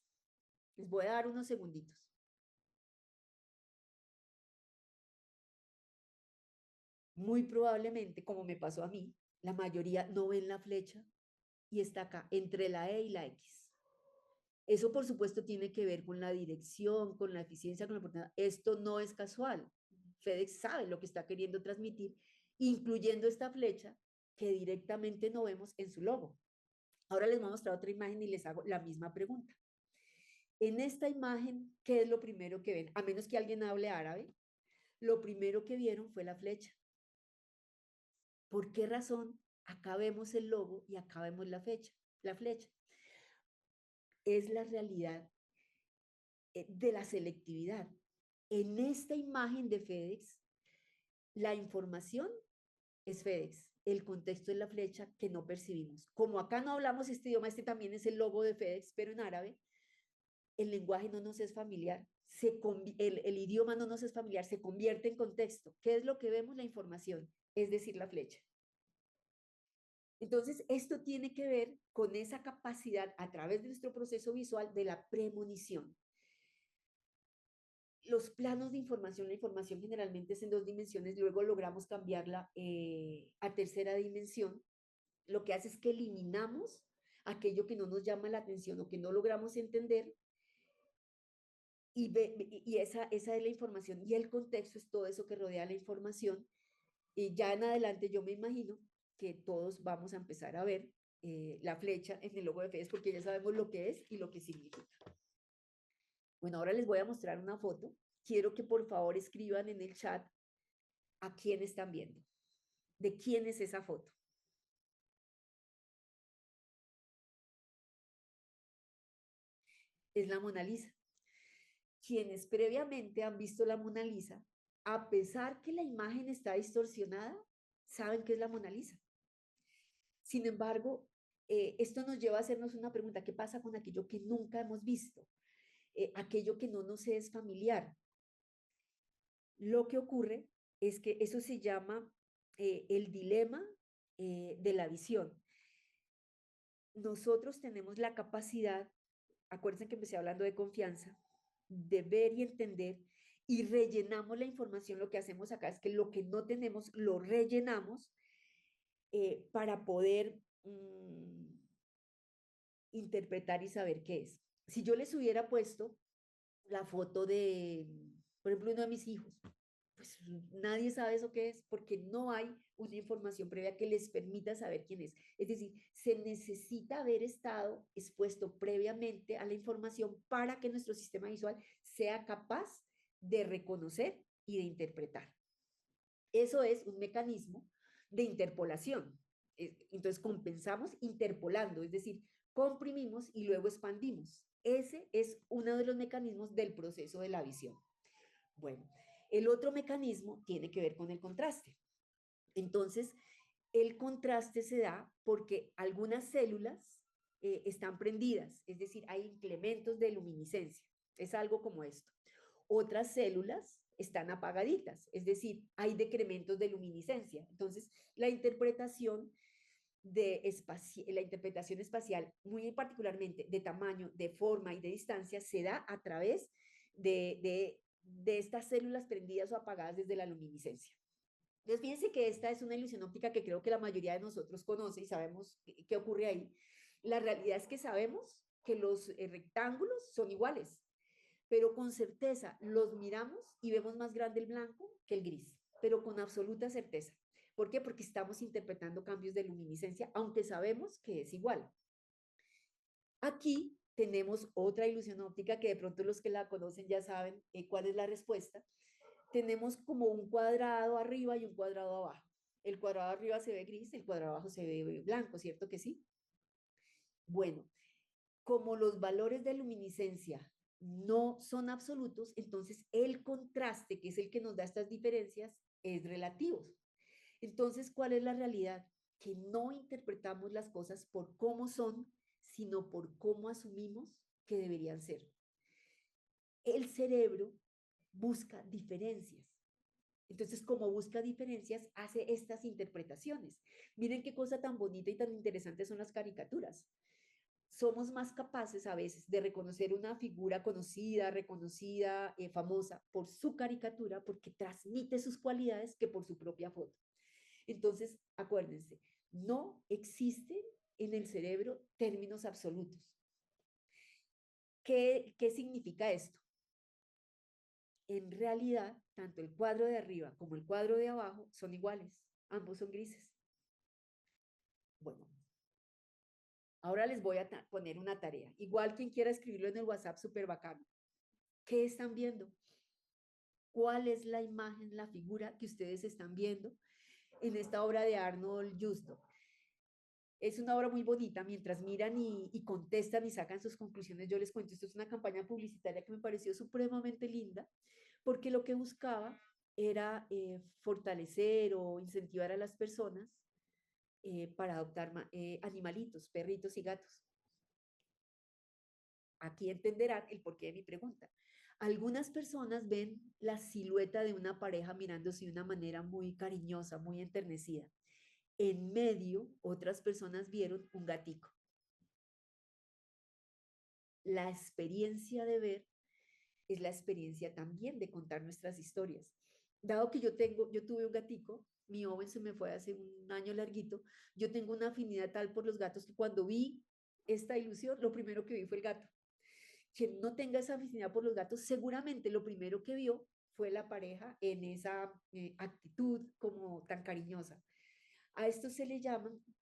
Les voy a dar unos segunditos. Muy probablemente, como me pasó a mí, la mayoría no ven la flecha y está acá, entre la E y la X. Eso, por supuesto, tiene que ver con la dirección, con la eficiencia, con la oportunidad. Esto no es casual. FedEx sabe lo que está queriendo transmitir, incluyendo esta flecha que directamente no vemos en su logo. Ahora les voy a mostrar otra imagen y les hago la misma pregunta. En esta imagen, ¿qué es lo primero que ven? A menos que alguien hable árabe, lo primero que vieron fue la flecha. ¿Por qué razón? Acá vemos el logo y acá vemos la flecha. Es la realidad de la selectividad. En esta imagen de FedEx, la información es FedEx, el contexto es la flecha que no percibimos. Como acá no hablamos este idioma, este también es el logo de FedEx, pero en árabe, el lenguaje no nos es familiar, el idioma no nos es familiar, se convierte en contexto. ¿Qué es lo que vemos? La información, es decir, la flecha. Entonces, esto tiene que ver con esa capacidad a través de nuestro proceso visual de la premonición. Los planos de información, la información generalmente es en 2 dimensiones, luego logramos cambiarla a tercera dimensión. Lo que hace es que eliminamos aquello que no nos llama la atención o que no logramos entender y esa es la información y el contexto es todo eso que rodea la información. Y ya en adelante yo me imagino que todos vamos a empezar a ver la flecha en el logo de FES porque ya sabemos lo que es y lo que significa. Bueno, ahora les voy a mostrar una foto. Quiero que por favor escriban en el chat a quién están viendo. ¿De quién es esa foto? Es la Mona Lisa. Quienes previamente han visto la Mona Lisa, a pesar que la imagen está distorsionada, saben que es la Mona Lisa. Sin embargo, esto nos lleva a hacernos una pregunta: ¿qué pasa con aquello que nunca hemos visto? Aquello que no nos es familiar. Lo que ocurre es que eso se llama el dilema de la visión. Nosotros tenemos la capacidad, acuérdense que empecé hablando de confianza, de ver y entender y rellenamos la información. Lo que hacemos acá es que lo que no tenemos lo rellenamos para poder interpretar y saber qué es. Si yo les hubiera puesto la foto de, por ejemplo, uno de mis hijos, pues nadie sabe eso qué es porque no hay una información previa que les permita saber quién es. Es decir, se necesita haber estado expuesto previamente a la información para que nuestro sistema visual sea capaz de reconocer y de interpretar. Eso es un mecanismo de interpolación. Entonces compensamos interpolando, es decir, comprimimos y luego expandimos. Ese es uno de los mecanismos del proceso de la visión. Bueno, el otro mecanismo tiene que ver con el contraste. Entonces, el contraste se da porque algunas células están prendidas, es decir, hay incrementos de luminiscencia. Es algo como esto. Otras células están apagaditas, es decir, hay decrementos de luminiscencia. Entonces, la interpretación espacial, muy particularmente de tamaño, de forma y de distancia, se da a través de estas células prendidas o apagadas desde la luminiscencia. Entonces, fíjense que esta es una ilusión óptica que creo que la mayoría de nosotros conoce y sabemos qué ocurre ahí. La realidad es que sabemos que los rectángulos son iguales, pero con certeza los miramos y vemos más grande el blanco que el gris, pero con absoluta certeza. ¿Por qué? Porque estamos interpretando cambios de luminiscencia, aunque sabemos que es igual. Aquí tenemos otra ilusión óptica que de pronto los que la conocen ya saben cuál es la respuesta. Tenemos como un cuadrado arriba y un cuadrado abajo. El cuadrado arriba se ve gris, el cuadrado abajo se ve blanco, ¿cierto que sí? Bueno, como los valores de luminiscencia no son absolutos, entonces el contraste, que es el que nos da estas diferencias, es relativo. Entonces, ¿cuál es la realidad? Que no interpretamos las cosas por cómo son, sino por cómo asumimos que deberían ser. El cerebro busca diferencias. Entonces, como busca diferencias, hace estas interpretaciones. Miren qué cosa tan bonita y tan interesante son las caricaturas. Somos más capaces a veces de reconocer una figura conocida, reconocida, famosa por su caricatura, porque transmite sus cualidades, que por su propia foto. Entonces, acuérdense, no existe en el cerebro términos absolutos. ¿Qué significa esto? En realidad, tanto el cuadro de arriba como el cuadro de abajo son iguales, ambos son grises. Bueno, ahora les voy a poner una tarea. Igual quien quiera escribirlo en el WhatsApp, súper bacano. ¿Qué están viendo? ¿Cuál es la imagen, la figura que ustedes están viendo en esta obra de Arnold Justo? Es una obra muy bonita. Mientras miran y contestan y sacan sus conclusiones, yo les cuento, esto es una campaña publicitaria que me pareció supremamente linda, porque lo que buscaba era fortalecer o incentivar a las personas para adoptar animalitos, perritos y gatos. Aquí entenderán el porqué de mi pregunta. Algunas personas ven la silueta de una pareja mirándose de una manera muy cariñosa, muy enternecida. En medio, otras personas vieron un gatico. La experiencia de ver es la experiencia también de contar nuestras historias. Dado que yo tuve un gatico, mi Owen se me fue hace un año larguito, yo tengo una afinidad tal por los gatos que cuando vi esta ilusión, lo primero que vi fue el gato. quien no tenga esa afinidad por los gatos, seguramente lo primero que vio fue la pareja en esa actitud como tan cariñosa. A esto se le llama,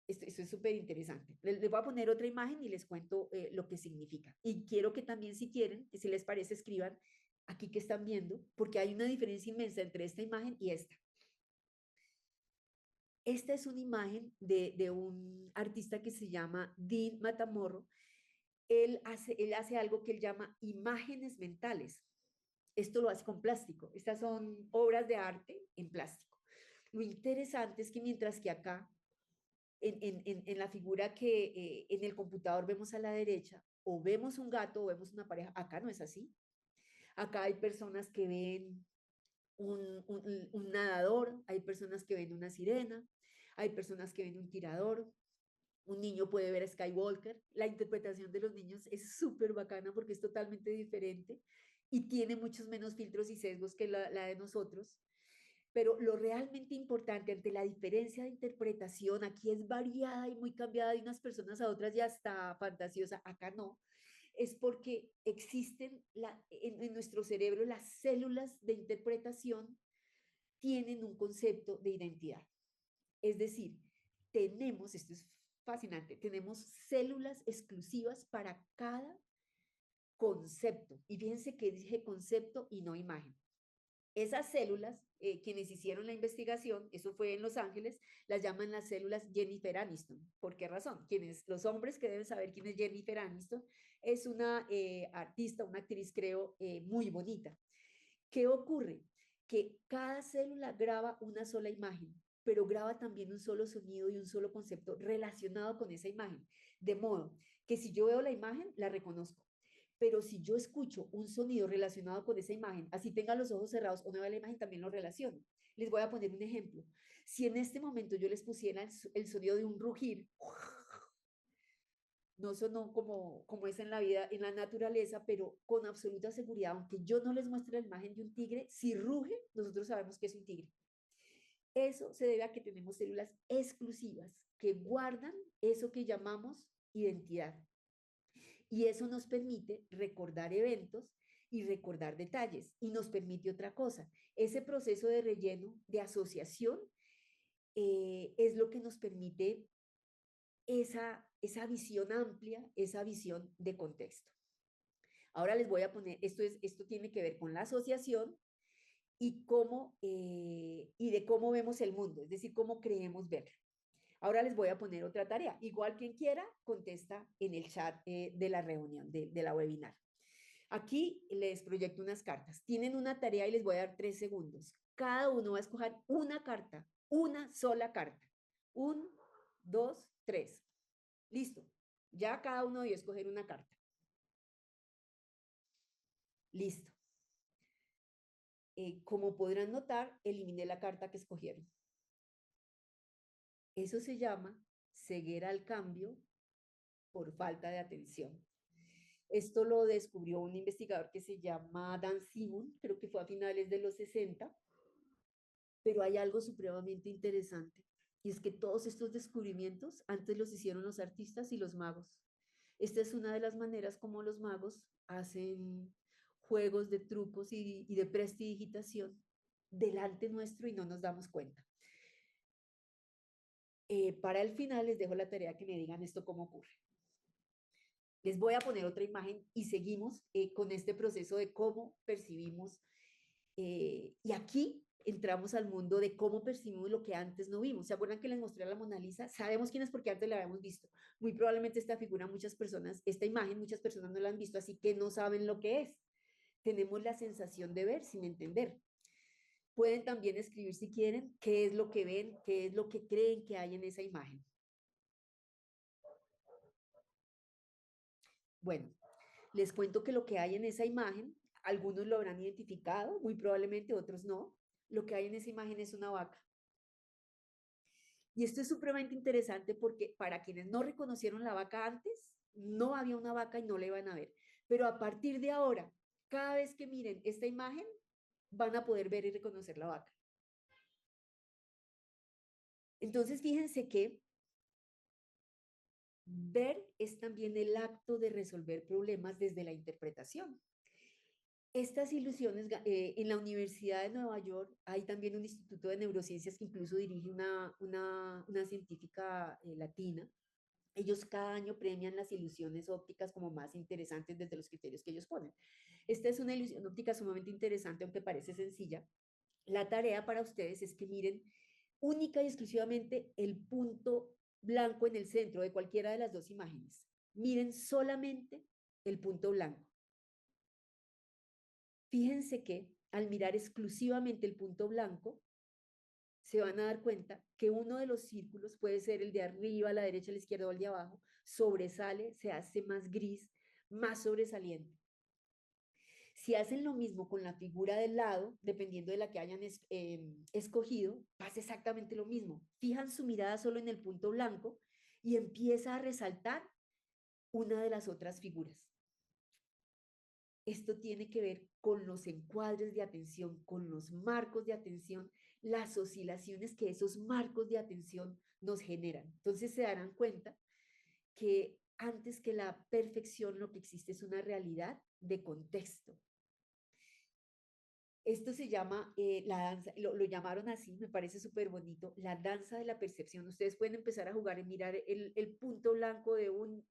esto es súper interesante. Les voy a poner otra imagen y les cuento lo que significa. Y quiero que también, si quieren, si les parece, escriban aquí que están viendo, porque hay una diferencia inmensa entre esta imagen y esta. Esta es una imagen de un artista que se llama Dean Matamorro. Él hace algo que él llama imágenes mentales. Esto lo hace con plástico. Estas son obras de arte en plástico. Lo interesante es que mientras que acá, en la figura que en el computador vemos a la derecha, o vemos un gato o vemos una pareja, acá no es así. Acá hay personas que ven un nadador, hay personas que ven una sirena, hay personas que ven un tirador, un niño puede ver a Skywalker. La interpretación de los niños es súper bacana porque es totalmente diferente y tiene muchos menos filtros y sesgos que la de nosotros. Pero lo realmente importante ante la diferencia de interpretación, aquí es variada y muy cambiada de unas personas a otras, ya está fantasiosa, acá no, es porque existen en nuestro cerebro las células de interpretación tienen un concepto de identidad. Es decir, tenemos, esto es fascinante, tenemos células exclusivas para cada concepto. Y fíjense que dije concepto y no imagen. Esas células, quienes hicieron la investigación, eso fue en Los Ángeles, las llaman las células Jennifer Aniston. ¿Por qué razón? Los hombres que deben saber quién es Jennifer Aniston, es una artista, una actriz, creo, muy bonita. ¿Qué ocurre? Que cada célula graba una sola imagen, pero graba también un solo sonido y un solo concepto relacionado con esa imagen. De modo que si yo veo la imagen, la reconozco. Pero si yo escucho un sonido relacionado con esa imagen, así tenga los ojos cerrados o no vea la imagen, también lo relaciono. Les voy a poner un ejemplo. Si en este momento yo les pusiera el sonido de un rugir, no sonó como es en la vida, en la naturaleza, pero con absoluta seguridad, aunque yo no les muestre la imagen de un tigre, si ruge, nosotros sabemos que es un tigre. Eso se debe a que tenemos células exclusivas que guardan eso que llamamos identidad. Y eso nos permite recordar eventos y recordar detalles. Y nos permite otra cosa. Ese proceso de relleno, de asociación, es lo que nos permite esa visión amplia, esa visión de contexto. Ahora les voy a poner, esto tiene que ver con la asociación y de cómo vemos el mundo, es decir, cómo creemos verlo. Ahora les voy a poner otra tarea. Igual quien quiera, contesta en el chat de la reunión, de la webinar. Aquí les proyecto unas cartas. Tienen una tarea y les voy a dar 3 segundos. Cada uno va a escoger una carta, una sola carta. 1, 2, 3. Listo. Ya cada uno dio a escoger una carta. Listo. Como podrán notar, eliminé la carta que escogieron. Eso se llama ceguera al cambio por falta de atención. Esto lo descubrió un investigador que se llama Dan Simon, creo que fue a finales de los 60, pero hay algo supremamente interesante, y es que todos estos descubrimientos antes los hicieron los artistas y los magos. Esta es una de las maneras como los magos hacen juegos de trucos y de prestidigitación delante nuestro y no nos damos cuenta. Para el final les dejo la tarea que me digan esto cómo ocurre. Les voy a poner otra imagen y seguimos con este proceso de cómo percibimos. Y aquí entramos al mundo de cómo percibimos lo que antes no vimos. ¿Se acuerdan que les mostré a la Mona Lisa? Sabemos quién es porque antes la habíamos visto. Muy probablemente esta figura muchas personas, esta imagen muchas personas no la han visto, así que no saben lo que es. Tenemos la sensación de ver sin entender. Pueden también escribir si quieren qué es lo que ven, qué es lo que creen que hay en esa imagen. Bueno, les cuento que lo que hay en esa imagen, algunos lo habrán identificado, muy probablemente otros no. Lo que hay en esa imagen es una vaca. Y esto es supremamente interesante porque para quienes no reconocieron la vaca antes, no había una vaca y no la iban a ver. Pero a partir de ahora, cada vez que miren esta imagen, van a poder ver y reconocer la vaca. Entonces, fíjense que Ver es también el acto de resolver problemas desde la interpretación. Estas ilusiones, en la Universidad de Nueva York hay también un instituto de neurociencias que incluso dirige una científica latina. Ellos cada año premian las ilusiones ópticas como más interesantes desde los criterios que ellos ponen. Esta es una ilusión óptica sumamente interesante, aunque parece sencilla. La tarea para ustedes es que miren única y exclusivamente el punto blanco en el centro de cualquiera de las dos imágenes. Miren solamente el punto blanco. Fíjense que al mirar exclusivamente el punto blanco, se van a dar cuenta que uno de los círculos, puede ser el de arriba, a la derecha, a la izquierda o el de abajo, sobresale, se hace más gris, más sobresaliente. Si hacen lo mismo con la figura del lado, dependiendo de la que hayan escogido, pasa exactamente lo mismo. Fijan su mirada solo en el punto blanco y empieza a resaltar una de las otras figuras. Esto tiene que ver con los encuadres de atención, con los marcos de atención, las oscilaciones que esos marcos de atención nos generan. Entonces se darán cuenta que antes que la perfección lo que existe es una realidad de contexto. Esto se llama la danza, lo llamaron así, me parece súper bonito, la danza de la percepción. Ustedes pueden empezar a jugar y mirar el punto blanco de un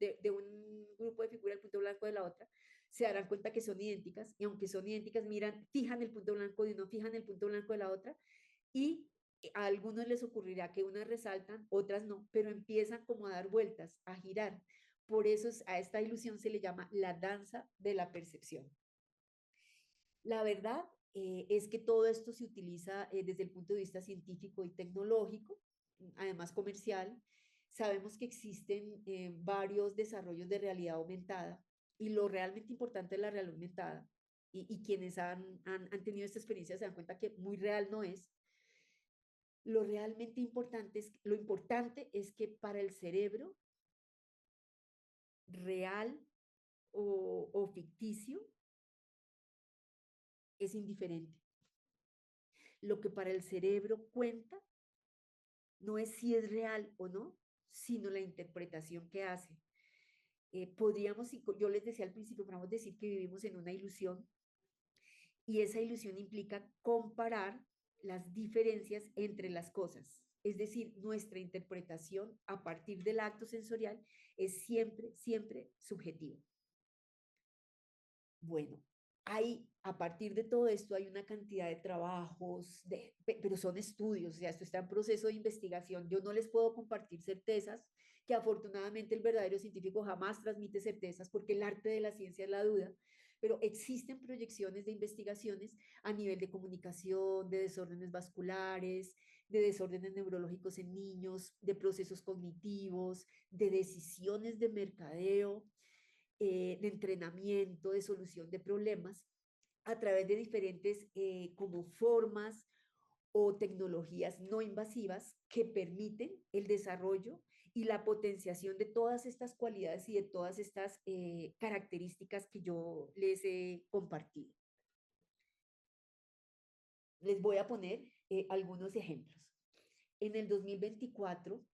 grupo de figuras, el punto blanco de la otra, se darán cuenta que son idénticas, y aunque son idénticas, miran, fijan el punto blanco de uno, fijan el punto blanco de la otra, y a algunos les ocurrirá que unas resaltan, otras no, pero empiezan como a dar vueltas, a girar. Por eso a esta ilusión se le llama la danza de la percepción. La verdad es que todo esto se utiliza desde el punto de vista científico y tecnológico, además comercial. Sabemos que existen varios desarrollos de realidad aumentada, y lo realmente importante de la realidad aumentada, y quienes han tenido esta experiencia se dan cuenta que muy real no es. Lo realmente importante lo importante es que para el cerebro, real o ficticio, es indiferente. Lo que para el cerebro cuenta no es si es real o no, sino la interpretación que hace. Podríamos, yo les decía al principio, podríamos decir que vivimos en una ilusión, y esa ilusión implica comparar las diferencias entre las cosas. Es decir, nuestra interpretación a partir del acto sensorial es siempre, siempre subjetiva. Bueno, a partir de todo esto hay una cantidad de trabajos, pero son estudios, o sea, esto está en proceso de investigación. Yo no les puedo compartir certezas, que afortunadamente el verdadero científico jamás transmite certezas, porque el arte de la ciencia es la duda, pero existen proyecciones de investigaciones a nivel de comunicación, de desórdenes vasculares, de desórdenes neurológicos en niños, de procesos cognitivos, de decisiones de mercadeo, de entrenamiento, de solución de problemas, a través de diferentes como formas o tecnologías no invasivas que permiten el desarrollo y la potenciación de todas estas cualidades y de todas estas características que yo les he compartido. Les voy a poner algunos ejemplos. En el 2024,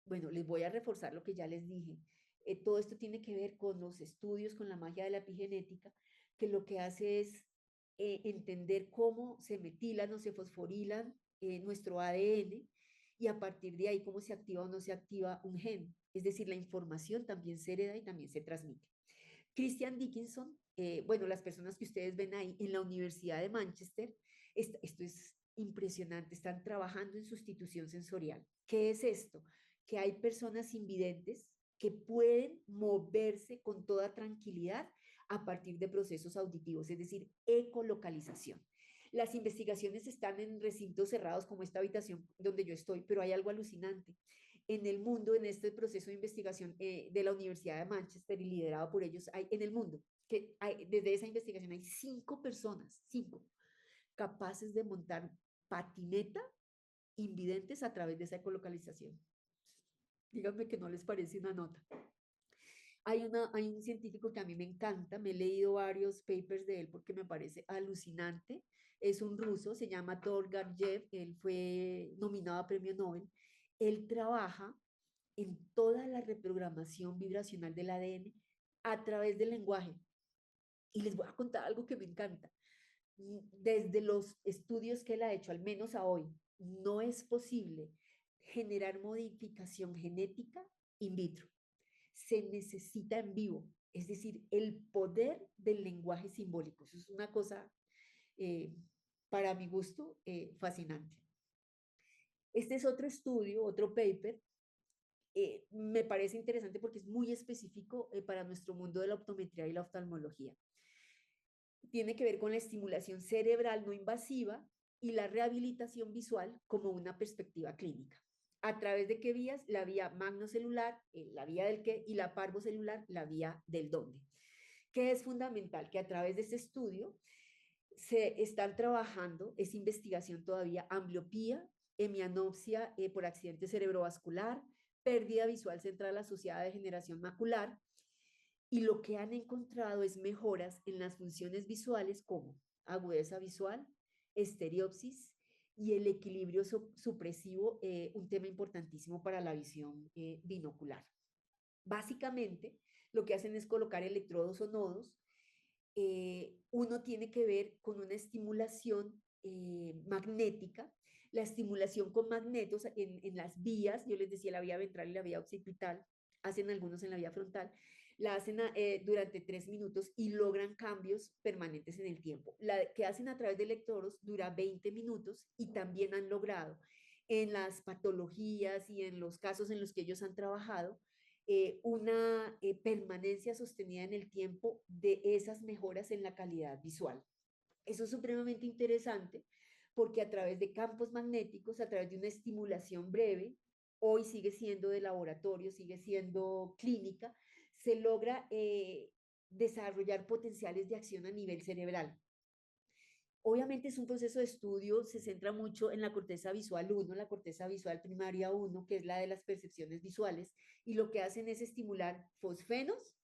bueno, les voy a reforzar lo que ya les dije. Todo esto tiene que ver con los estudios, con la magia de la epigenética, que lo que hace es entender cómo se metilan o se fosforilan nuestro ADN, y a partir de ahí cómo se activa o no se activa un gen. Es decir, la información también se hereda y también se transmite. Christian Dickinson, bueno, las personas que ustedes ven ahí en la Universidad de Manchester, esto es impresionante, están trabajando en sustitución sensorial. ¿Qué es esto? Que hay personas invidentes que pueden moverse con toda tranquilidad a partir de procesos auditivos, es decir, ecolocalización. Las investigaciones están en recintos cerrados como esta habitación donde yo estoy, pero hay algo alucinante. En el mundo, en este proceso de investigación de la Universidad de Manchester y liderado por ellos, hay en el mundo, desde esa investigación hay 5 personas, 5, capaces de montar patineta invidentes a través de esa ecolocalización. Díganme que no les parece una nota. Hay un científico que a mí me encanta, me he leído varios papers de él porque me parece alucinante. Es un ruso, se llama Tor Garjev, él fue nominado a premio Nobel. Él trabaja en toda la reprogramación vibracional del ADN a través del lenguaje. Y les voy a contar algo que me encanta. Desde los estudios que él ha hecho, al menos a hoy, no es posible generar modificación genética in vitro. Se necesita en vivo, es decir, el poder del lenguaje simbólico. Eso es una cosa, para mi gusto, fascinante. Este es otro estudio, otro paper. Me parece interesante porque es muy específico para nuestro mundo de la optometría y la oftalmología. Tiene que ver con la estimulación cerebral no invasiva y la rehabilitación visual como una perspectiva clínica. ¿A través de qué vías? La vía magnocelular, la vía del qué, y la parvocelular, la vía del dónde. ¿Qué es fundamental? Que a través de este estudio se están trabajando, es investigación todavía, ambliopía, hemianopsia por accidente cerebrovascular, pérdida visual central asociada a degeneración macular, y lo que han encontrado es mejoras en las funciones visuales como agudeza visual, estereopsis y el equilibrio supresivo, un tema importantísimo para la visión binocular. Básicamente, lo que hacen es colocar electrodos o nodos. Uno tiene que ver con una estimulación magnética. La estimulación con magnetos en las vías, yo les decía la vía ventral y la vía occipital, hacen algunos en la vía frontal, la hacen durante 3 minutos y logran cambios permanentes en el tiempo. La que hacen a través de electrodos dura 20 minutos y también han logrado en las patologías y en los casos en los que ellos han trabajado una permanencia sostenida en el tiempo de esas mejoras en la calidad visual. Eso es supremamente interesante porque a través de campos magnéticos, a través de una estimulación breve, hoy sigue siendo de laboratorio, sigue siendo clínica, se logra desarrollar potenciales de acción a nivel cerebral. Obviamente es un proceso de estudio, se centra mucho en la corteza visual 1, la corteza visual primaria 1, que es la de las percepciones visuales, y lo que hacen es estimular fosfenos,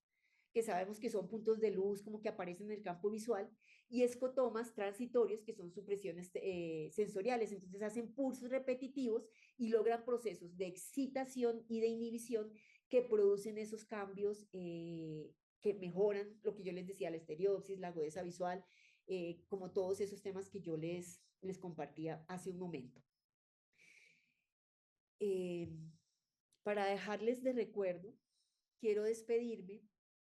que sabemos que son puntos de luz como que aparecen en el campo visual, y escotomas transitorios, que son supresiones sensoriales. Entonces hacen pulsos repetitivos y logran procesos de excitación y de inhibición que producen esos cambios que mejoran lo que yo les decía, la estereopsis, la agudeza visual, como todos esos temas que yo les compartía hace un momento. Para dejarles de recuerdo, quiero despedirme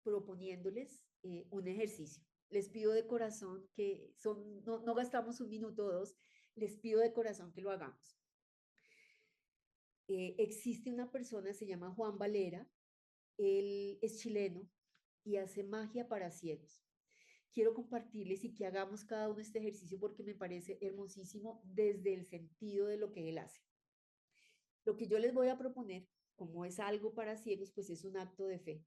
proponiéndoles un ejercicio. Les pido de corazón que no gastamos un minuto o dos, les pido de corazón que lo hagamos. Existe una persona, se llama Juan Valera, él es chileno y hace magia para ciegos. Quiero compartirles y que hagamos cada uno este ejercicio porque me parece hermosísimo desde el sentido de lo que él hace. Lo que yo les voy a proponer, como es algo para ciegos, pues es un acto de fe.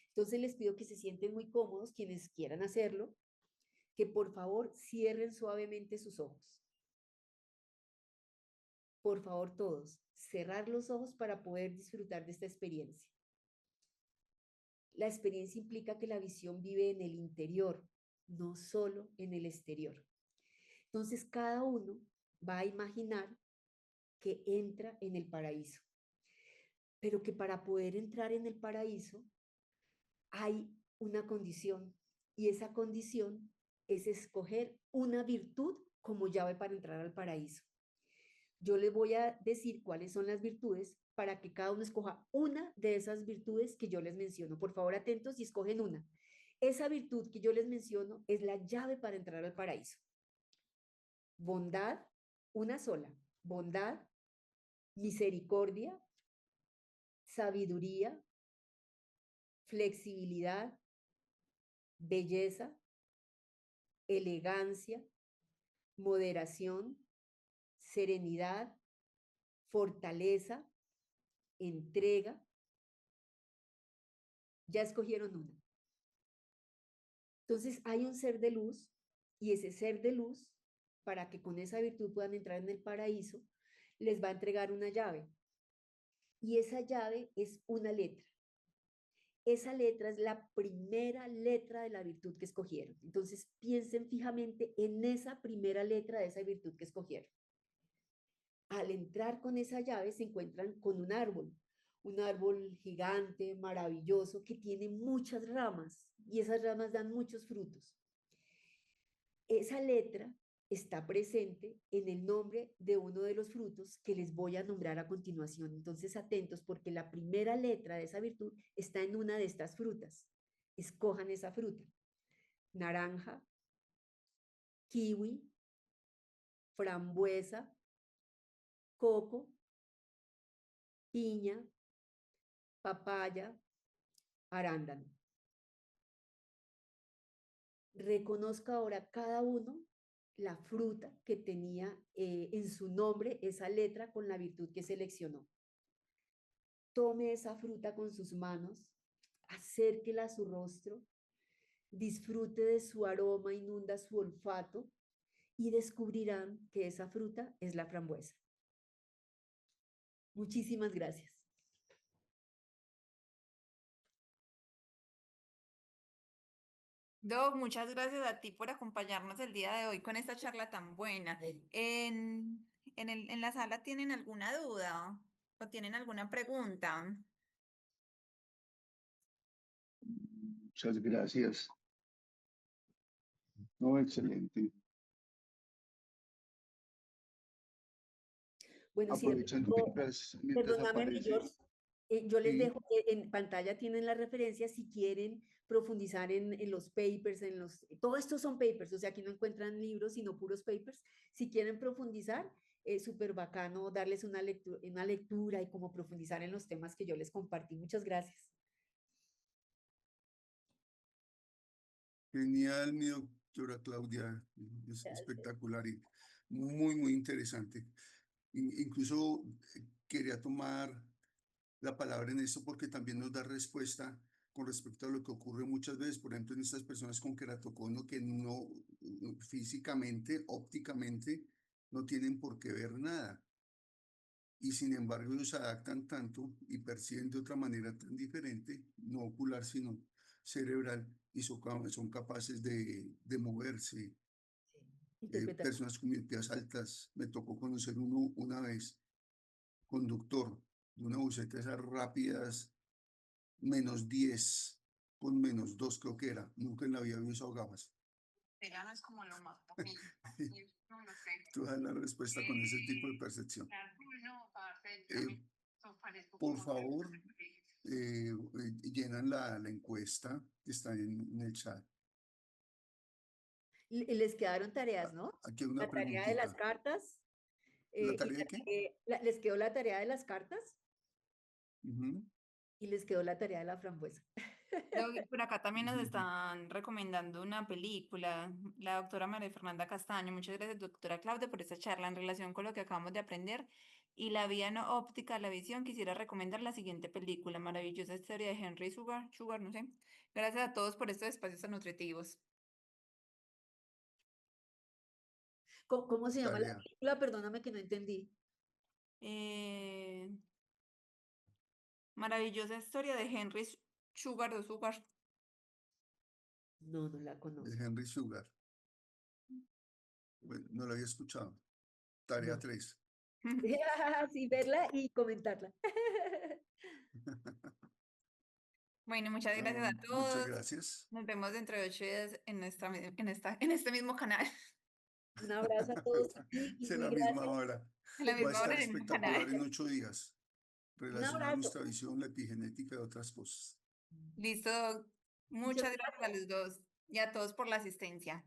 Entonces les pido que se sienten muy cómodos, quienes quieran hacerlo, que por favor cierren suavemente sus ojos. Por favor todos, cerrar los ojos para poder disfrutar de esta experiencia. La experiencia implica que la visión vive en el interior, no solo en el exterior. Entonces, cada uno va a imaginar que entra en el paraíso, pero que para poder entrar en el paraíso hay una condición, y esa condición es escoger una virtud como llave para entrar al paraíso. Yo les voy a decir cuáles son las virtudes para que cada uno escoja una de esas virtudes que yo les menciono. Por favor, atentos y escogen una. Esa virtud que yo les menciono es la llave para entrar al paraíso. Bondad, una sola. Bondad, misericordia, sabiduría, flexibilidad, belleza, elegancia, moderación, serenidad, fortaleza, entrega. Ya escogieron una. Entonces hay un ser de luz, y ese ser de luz, para que con esa virtud puedan entrar en el paraíso, les va a entregar una llave. Y esa llave es una letra. Esa letra es la primera letra de la virtud que escogieron. Entonces piensen fijamente en esa primera letra de esa virtud que escogieron. Al entrar con esa llave se encuentran con un árbol. un árbol gigante, maravilloso, que tiene muchas ramas y esas ramas dan muchos frutos. Esa letra está presente en el nombre de uno de los frutos que les voy a nombrar a continuación. Entonces, atentos, porque la primera letra de esa virtud está en una de estas frutas. Escojan esa fruta. Naranja, kiwi, frambuesa, coco, piña, papaya, arándano. Reconozca ahora cada uno la fruta que tenía en su nombre esa letra con la virtud que seleccionó. Tome esa fruta con sus manos, acérquela a su rostro, disfrute de su aroma, inunda su olfato y descubrirán que esa fruta es la frambuesa. Muchísimas gracias. Doc, muchas gracias a ti por acompañarnos el día de hoy con esta charla tan buena. ¿En la sala tienen alguna duda o tienen alguna pregunta? Muchas gracias. No, excelente. Bueno, si de Aprovechando pronto, mientras perdóname, aparece. George, yo les Sí, dejo, en pantalla tienen las referencias si quieren profundizar en los papers, todo esto son papers, o sea, aquí no encuentran libros, sino puros papers. Si quieren profundizar, es súper bacano darles una lectura y como profundizar en los temas que yo les compartí. Muchas gracias. genial, mi doctora Claudia. Es Gracias. espectacular y muy, muy interesante. Incluso quería tomar la palabra en esto porque también nos da respuesta con respecto a lo que ocurre muchas veces, por ejemplo, en estas personas con queratocono que no físicamente, ópticamente, no tienen por qué ver nada. Y sin embargo, ellos se adaptan tanto y perciben de otra manera tan diferente, no ocular, sino cerebral, y son capaces de moverse. Interpretar. Personas con miopías altas, me tocó conocer uno una vez, conductor de una buseta de esas rápidas, -10, con -2 creo que era, nunca en la vida había usado gafas. Ya no es como lo más no lo sé. Tú das la respuesta con ese tipo de percepción. Por favor, llenan la encuesta que está en el chat. Les quedaron tareas, ¿no? Aquí hay una La tarea de las preguntita. cartas. ¿La Y tarea de qué? les quedó la tarea de las cartas Ujú. y les quedó la tarea de la frambuesa. Doc, por acá también nos Ujú. están recomendando una película, la doctora María Fernanda Castaño. Muchas gracias, doctora Claudia, por esta charla en relación con lo que acabamos de aprender. Y la vía no óptica, la visión, quisiera recomendar la siguiente película, Maravillosa Historia de Henry Sugar, no sé. Gracias a todos por estos espacios tan nutritivos. ¿Cómo se llama la Tarea. película? Perdóname que no entendí. Eh, Maravillosa Historia de Henry Sugar. No, no la De conozco. Henry Sugar. Bueno, no lo había escuchado. Tarea No. 3. Sí, verla y comentarla. Bueno, muchas gracias a Muchas todos. gracias. Nos vemos dentro de 8 días en este mismo canal, Un abrazo a todos y Es a la mil misma gracias. hora. en la Va a misma hora estar en el mismo canal. espectacular en 8 días. Un Relacionado a abrazo. nuestra visión, la epigenética y otras cosas. Listo. Muchas Muchas gracias a gracias. los dos y a todos por la asistencia.